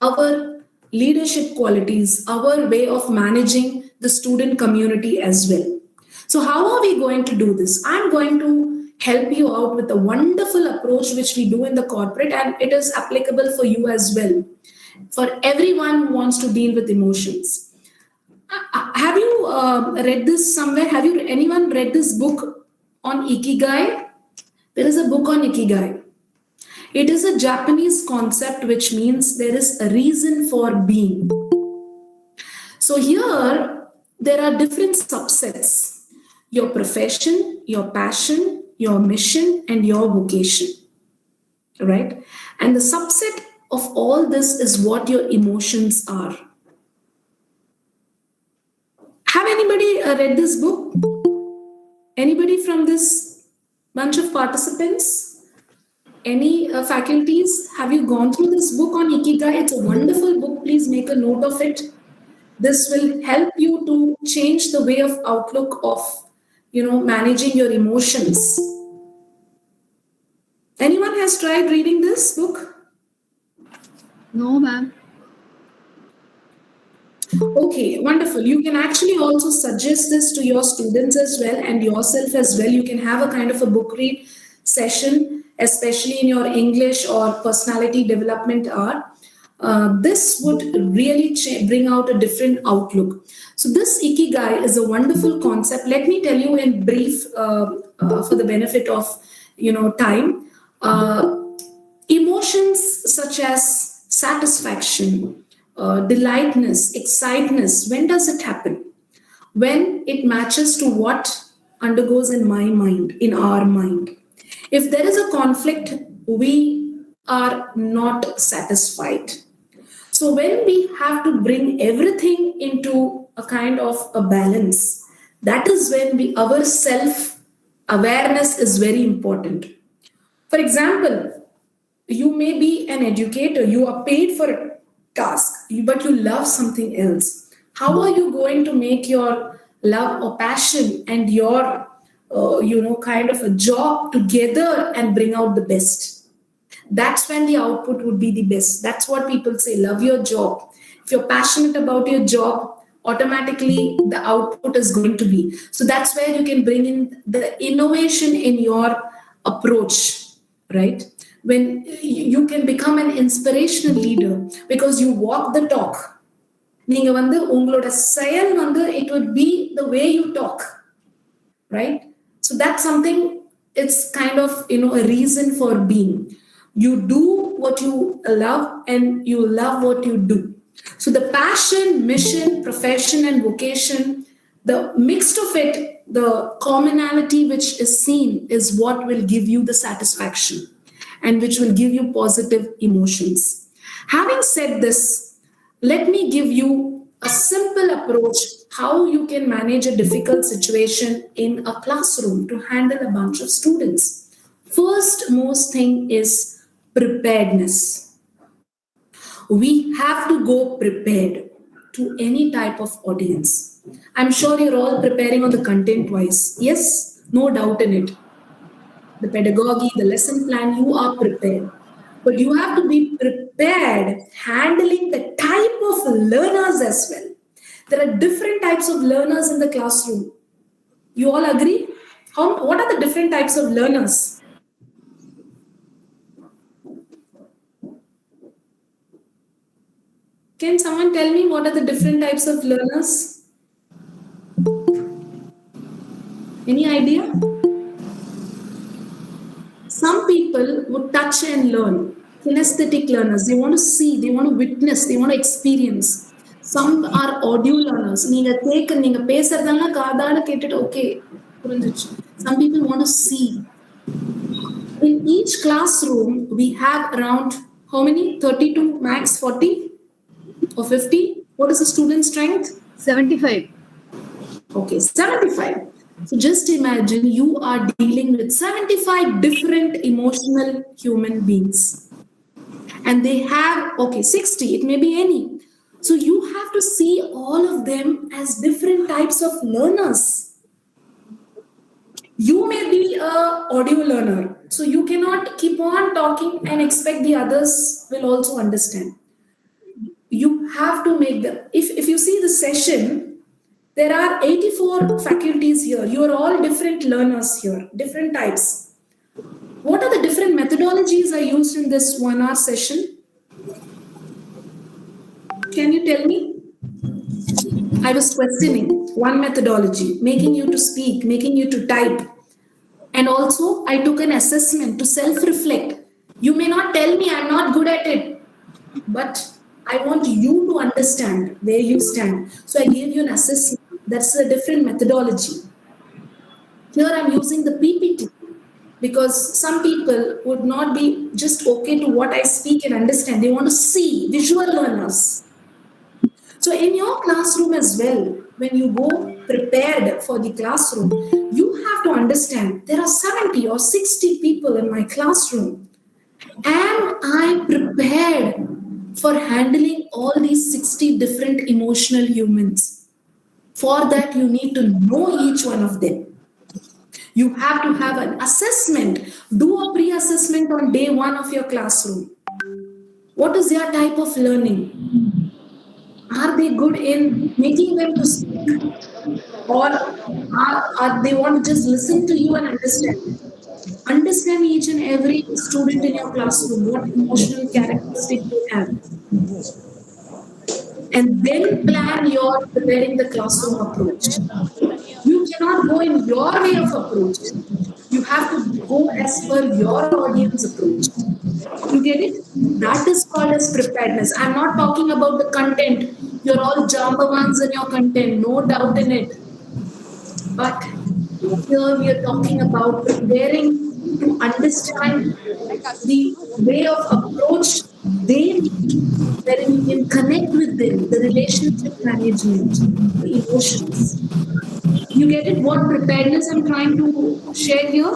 our leadership qualities, our way of managing the student community as well. So, how are we going to do this? I'm going to help you out with a wonderful approach which we do in the corporate, and it is applicable for you as well, for everyone who wants to deal with emotions. Have you read this somewhere? Have you anyone read this book on Ikigai? There is a book on Ikigai. It is a Japanese concept which means there is a reason for being. So here there are different subsets: your profession, your passion, your mission, and your vocation. Right? And the subset of all this is what your emotions are. Have anybody read this book? Anybody from this bunch of participants? Any faculties? Have you gone through this book on Ikigai? It's a wonderful book. Please make a note of it. This will help you to change the way of outlook of, managing your emotions. Anyone has tried reading this book? No, ma'am. Okay, wonderful. You can actually also suggest this to your students as well and yourself as well. You can have a kind of a book read session, especially in your English or personality development hour. This would really bring out a different outlook. So this Ikigai is a wonderful concept. Let me tell you in brief, for the benefit of time. Emotions such as satisfaction, delightness, exciteness, when does it happen? When it matches to what undergoes in my mind, in our mind. If there is a conflict, we are not satisfied. So when we have to bring everything into a kind of a balance, that is when our self-awareness is very important. For example, you may be an educator, you are paid for a task, but you love something else. How are you going to make your love or passion and your, kind of a job together and bring out the best? That's when the output would be the best. That's what people say, love your job. If you're passionate about your job, automatically the output is going to be. So that's where you can bring in the innovation in your approach, right? When you can become an inspirational leader because you walk the talk. நீங்க வந்து உங்களோட செயல் வந்து it would be the way you talk, right? So that's something, it's kind of a reason for being. You do what you love and you love what you do. So the passion, mission, profession, and vocation, the mixed of it, the commonality which is seen is what will give you the satisfaction and which will give you positive emotions. Having said this, let me give you a simple approach how you can manage a difficult situation in a classroom to handle a bunch of students. First most thing is preparedness. We have to go prepared to any type of audience. I'm sure you're all preparing on the content wise. Yes, no doubt in it. The pedagogy, the lesson plan, you are prepared. But you have to be prepared handling the type of learners as well. There are different types of learners in the classroom. You all agree? What are the different types of learners? Can someone tell me what are the different types of learners? Any idea? Some people would touch and learn. Kinesthetic learners, they want to see, they want to witness, they want to experience. Some are audio learners. நீங்க பேசுறதெல்லாம் காதால கேட்டுட்டு okay புரிஞ்சிச்சு. Some people want to see. In each classroom, we have around how many? 32 max 40 or 50? What is the student strength? 75. Okay, 75. So just imagine you are dealing with 75 different emotional human beings. And they have, 60, it may be any. So you have to see all of them as different types of learners. You may be an audio learner, so you cannot keep on talking and expect the others will also understand. You have to make them. If you see the session, there are 84 faculties here. You are all different learners here, different types. What are the different methodologies I used in this 1 hour session? Can you tell me? I was questioning one methodology, making you to speak, making you to type. And also, I took an assessment to self reflect. You may not tell me I'm not good at it, but I want you to understand where you stand. So I gave you an assessment. That's a different methodology. Here I'm using the PPT because some people would not be just okay to what I speak and understand. They want to see visual learners. So in your classroom as well, when you go prepared for the classroom, you have to understand there are 70 or 60 people in my classroom. Am I prepared for handling all these 60 different emotional humans? For that, you need to know each one of them. You have to have an assessment. Do a pre assessment on day one of your classroom. What is their type of learning? Are they good in making them to speak? Or are they want to just listen to you and understand? Understand each and every student in your classroom, what emotional characteristics they have. And then plan your preparing the classroom approach. You cannot go in your way of approach. You have to go as per your audience approach. You get it? That is called as preparedness. I'm not talking about the content. You're all jambawans in your content, no doubt in it. But here we are talking about preparing to understand the way of approach they need, wherein you can connect with them, the relationship management, the emotions. You get it? What preparedness I'm trying to share here?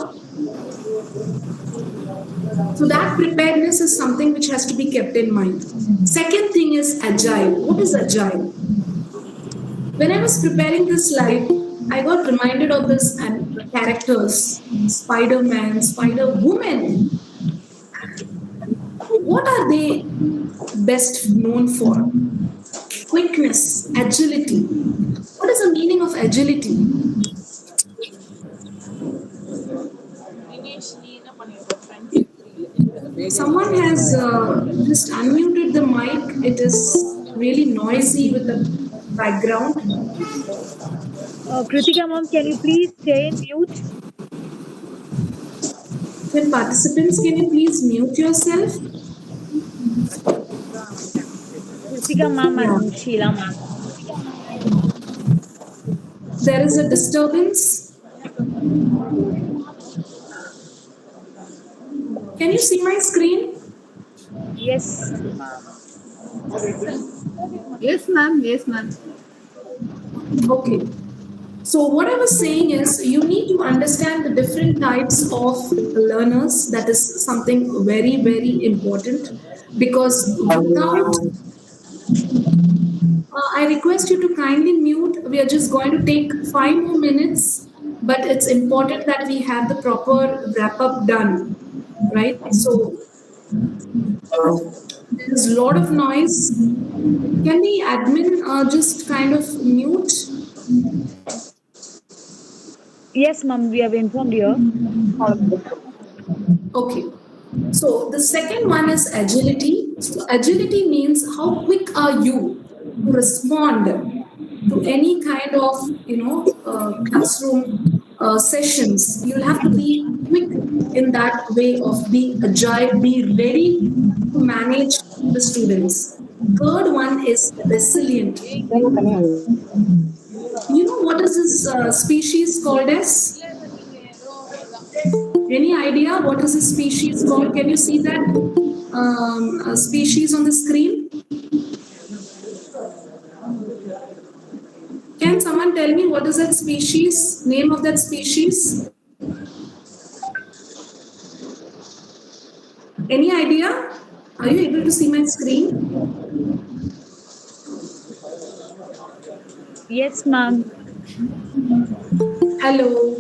So that preparedness is something which has to be kept in mind. Second thing is agile. What is agile? When I was preparing this slide, I got reminded of this and characters, Spider-Man, Spider-Woman. What are they best known for? Quickness, agility. What is the meaning of agility? Someone has just unmuted the mic. It is really noisy with the background. Kritika ma'am, can you please stay in mute? When participants, can you please mute yourself? Kritika ma'am Yeah. and Sheila ma'am. There is a disturbance. Can you see my screen? Yes, ma'am. Yes, ma'am. Yes, ma'am. Okay. So, what I was saying is, you need to understand the different types of learners. That is something very, very important because without, I request you to kindly mute. We are just going to take 5 more minutes, but it's important that we have the proper wrap up done, right? So, there is a lot of noise. Can the admin just kind of mute? Yes, ma'am, we have informed you. Okay. So the second one is agility. So agility means how quick are you to respond to any kind of classroom sessions. You'll have to be quick in that way of being agile, be ready to manage the students. Third one is resilient. You know what is this species called as? Any idea what is this species called? Can you see that species on the screen? Can someone tell me what is that species? Name of that species? Any idea? Are you able to see my screen? Yes, ma'am. Hello.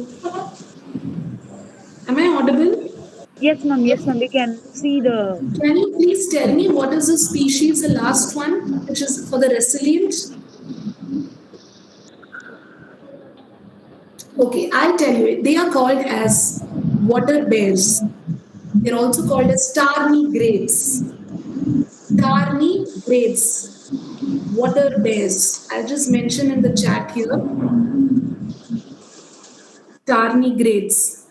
Am I audible? Yes, ma'am. Yes, ma'am. We can see the. Can you please tell me what is the species, the last one, which is for the resilient? Okay, I'll tell you. They are called as water bears. They're also called as tardigrades. Tardigrades, water bears. I'll just mention in the chat here. Tardigrades.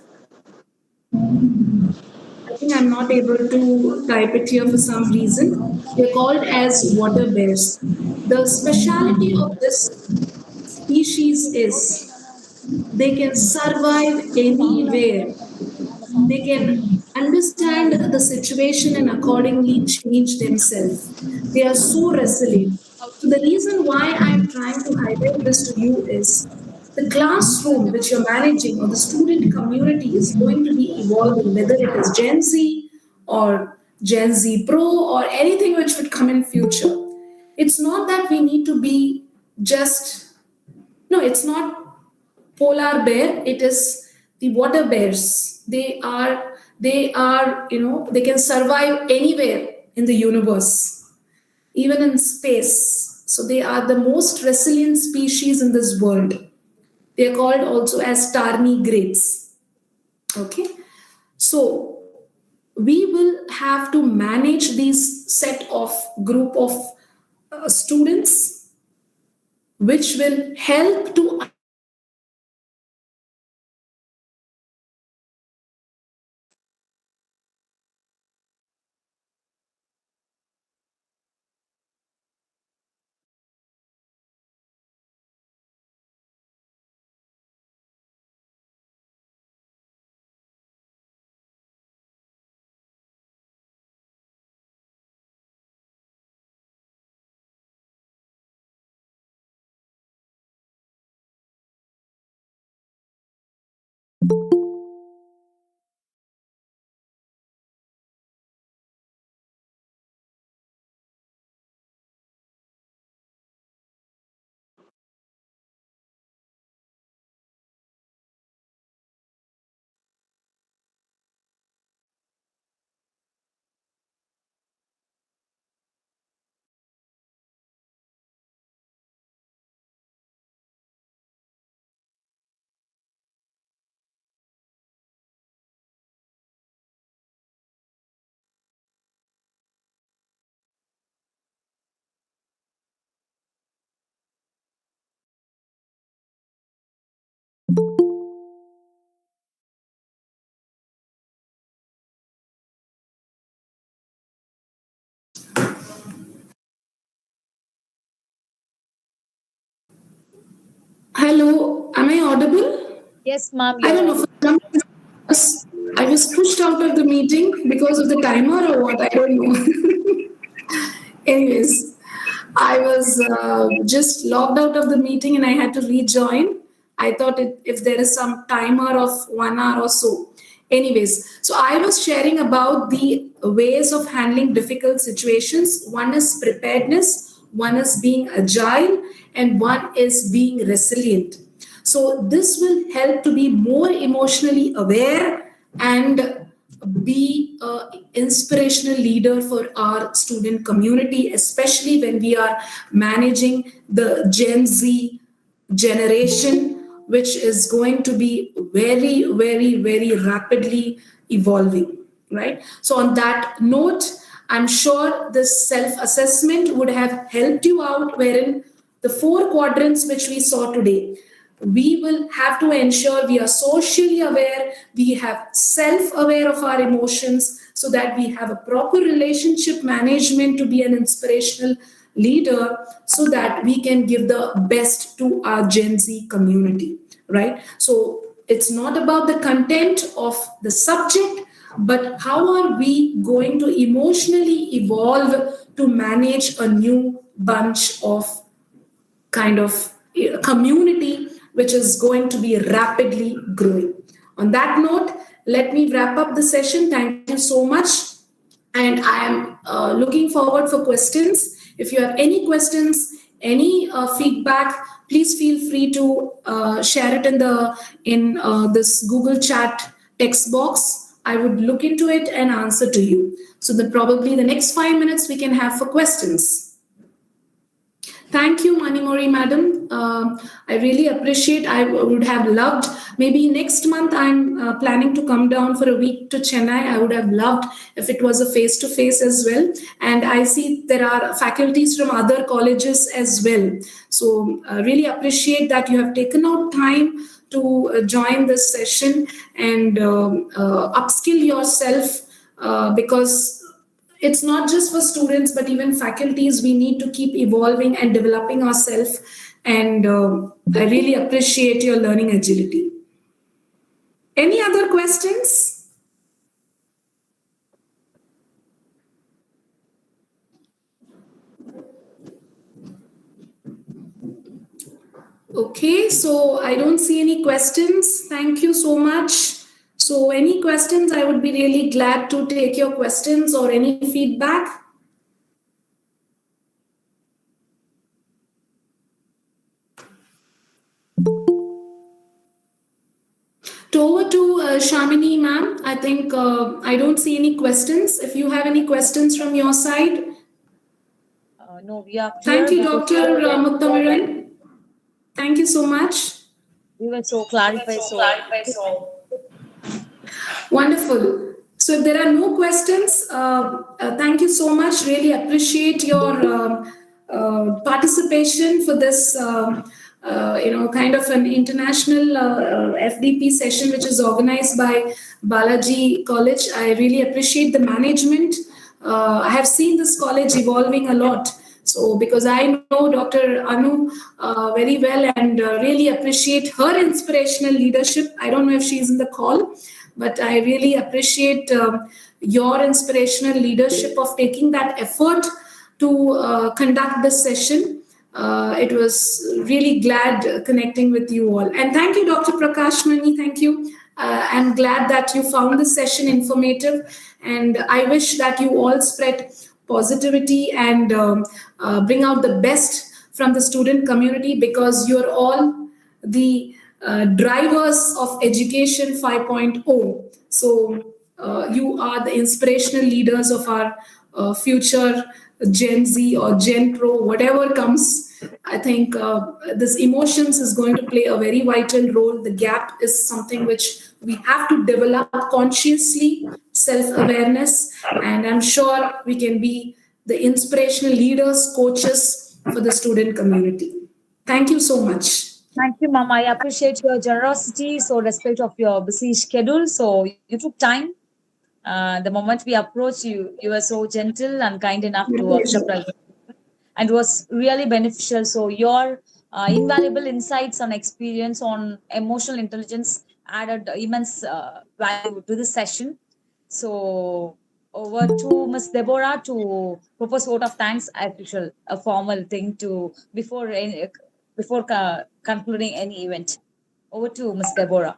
I think I'm not able to type it here for some reason. They're called as water bears. The speciality of this species is they can survive anywhere. They can understand the situation and accordingly change themselves. They are so resilient. So, the reason why I'm trying to highlight this to you is the classroom which you're managing or the student community is going to be evolving, whether it is Gen Z or Gen Z Pro or anything which would come in future. It's not that we need to be just, no, it's not polar bear, it is the water bears. They are, they can survive anywhere in the universe, even in space. So they are the most resilient species in this world. They are called also as tardigrades. Okay, so we will have to manage these set of group of students, which will help to. Hello, am I audible? Yes, ma'am, I you're don't know. audible. For some reason, I was pushed out of the meeting because of the timer or what. I don't know. Anyways, I was just logged out of the meeting and I had to rejoin. I thought if there is some timer of 1 hour or so. Anyways, so I was sharing about the ways of handling difficult situations. One is preparedness, one is being agile, and one is being resilient. So, this will help to be more emotionally aware and be an inspirational leader for our student community, especially when we are managing the Gen Z generation, which is going to be very, very, very rapidly evolving, right? So, on that note, I'm sure this self assessment would have helped you out, wherein the four quadrants which we saw today, we will have to ensure we are socially aware, we have self aware of our emotions, so that we have a proper relationship management to be an inspirational leader, so that we can give the best to our Gen Z community, right? So it's not about the content of the subject, but how are we going to emotionally evolve to manage a new bunch of kind of community which is going to be rapidly growing. On that note, let me wrap up the session. Thank you so much. And I am looking forward for questions. If you have any questions, any feedback, please feel free to share it in this Google Chat text box. I would look into it and answer to you. So that probably the next 5 minutes we can have for questions. Thank you, Manimori madam. I really appreciate. I would have loved. Maybe next month I'm planning to come down for a week to Chennai. I would have loved if it was a face to face as well. And I see there are faculties from other colleges as well. So really appreciate that you have taken out time to join this session and upskill yourself because it's not just for students but even faculties. We need to keep evolving and developing ourselves, and I really appreciate your learning agility. Any other questions? Okay, so I don't see any questions. Thank you so much. So any questions, I would be really glad to take your questions or any feedback. Over to Shamini ma'am. I think I don't see any questions. If you have any questions from your side. No, we are clear. Thank you, Dr. Muttamiran. Thank you so much. We will so clarify. Wonderful. So if there are no questions, thank you so much. Really appreciate your participation for this, kind of an international FDP session, which is organized by Balaji College. I really appreciate the management. I have seen this college evolving a lot. So, because I know Dr. Anu very well and really appreciate her inspirational leadership. I don't know if she's in the call, but I really appreciate your inspirational leadership of taking that effort to conduct this session. It was really glad connecting with you all. And thank you, Dr. Prakash Mani. Thank you. I'm glad that you found this session informative. And I wish that you all spread positivity and bring out the best from the student community, because you're all the drivers of education 5.0. So you are the inspirational leaders of our future Gen Z or Gen Pro, whatever comes. I think this emotions is going to play a very vital role. The gap is something which we have to develop consciously, self-awareness, and I'm sure we can be the inspirational leaders, coaches for the student community. Thank you so much. Thank you, Mom. I appreciate your generosity, so respect of your busy schedule. So you took time. The moment we approached you, you were so gentle and kind enough to accept us, and was really beneficial. So your invaluable insights and experience on emotional intelligence added immense value to this session. So over to Ms. Deborah to propose vote of thanks, official, a formal thing to before concluding any event. Over to Ms. Deborah.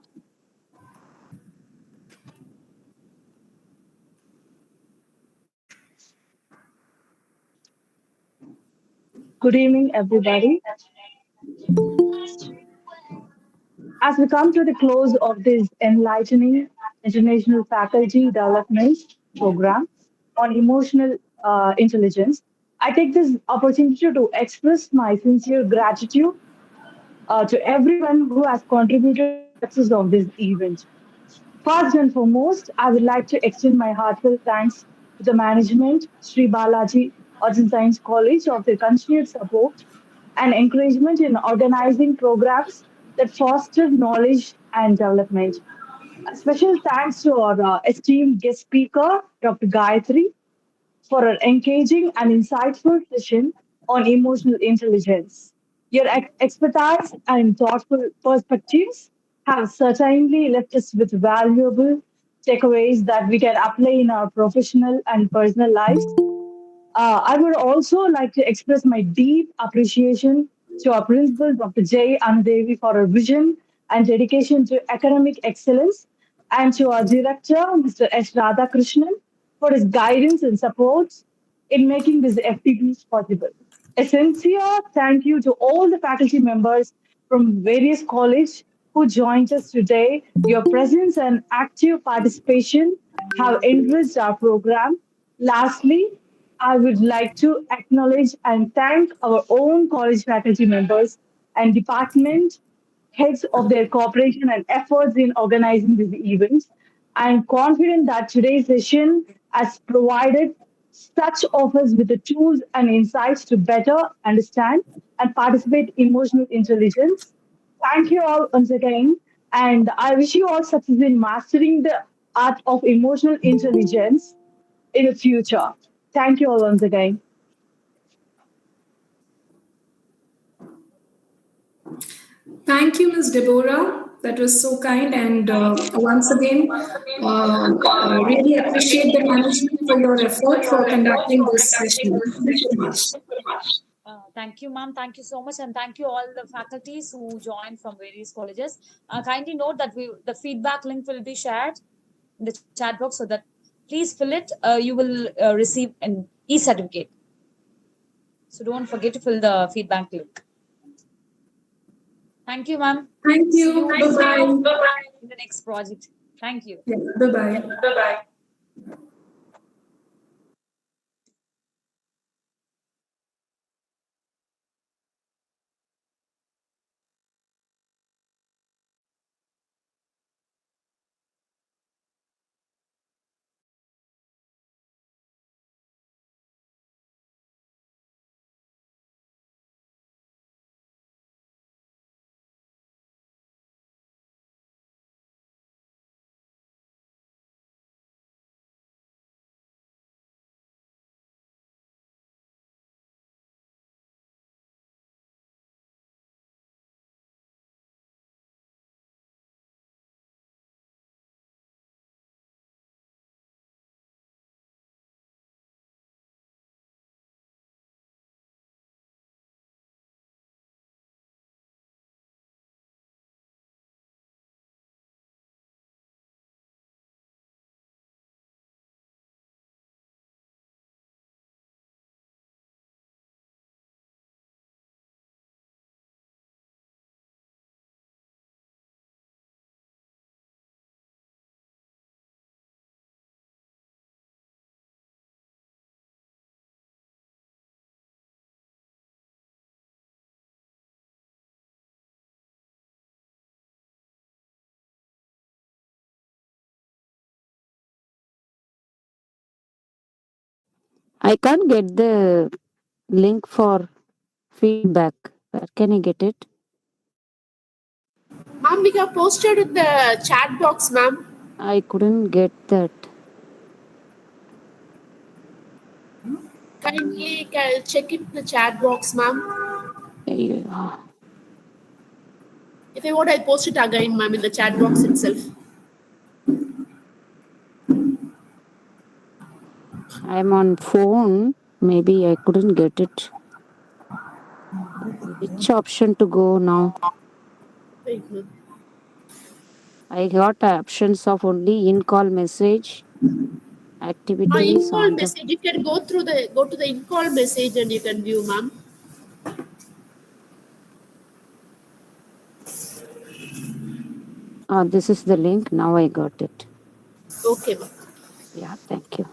Good evening, everybody. As we come to the close of this enlightening international faculty development program on emotional intelligence, I take this opportunity to express my sincere gratitude to everyone who has contributed to the success of this event. First and foremost, I would like to extend my heartfelt thanks to the management, Sri Balaji Arts and Science College, of their continued support and encouragement in organizing programs that foster knowledge and development. A special thanks to our esteemed guest speaker, Dr. Gayatri, for an engaging and insightful session on emotional intelligence. Your expertise and thoughtful perspectives have certainly left us with valuable takeaways that we can apply in our professional and personal lives. I would also like to express my deep appreciation to our principal, Dr. J. Anudevi, for her vision and dedication to academic excellence, and to our director, Mr. S. Radhakrishnan, for his guidance and support in making this FTP possible. A sincere thank you to all the faculty members from various colleges who joined us today. Your presence and active participation have enriched our program. Lastly, I would like to acknowledge and thank our own college faculty members and department heads of their cooperation and efforts in organizing this event. I am confident that today's session has provided such of us with the tools and insights to better understand and participate in emotional intelligence. Thank you all once again, and I wish you all success in mastering the art of emotional intelligence in the future. Thank you all once again. Thank you, Ms. Deborah. That was so kind. And once again, really appreciate the management for your effort for conducting this session. Thank you so much. Thank you, ma'am. Thank you so much, and thank you all the faculties who joined from various colleges. Kindly note that the feedback link will be shared in the chat box, so that please fill it. You will receive an e-certificate. So don't forget to fill the feedback link. Thank you, ma'am. Thank See you. you Bye-bye. in the next project. Thank you. Yeah, bye-bye. I can't get the link for feedback. Where can I get it? Ma'am, we have posted in the chat box, ma'am. I couldn't get that. Kindly check it in the chat box, ma'am. Yeah. If you want, I'll post it again, ma'am, in the chat box itself. I'm on phone. Maybe I couldn't get it. Which option to go now? Wait, ma'am. I got options of only in-call message, activities In-call on the. message, you can go to the in-call message and you can view, ma'am. This is the link. Now I got it. Okay, ma'am. Yeah, thank you.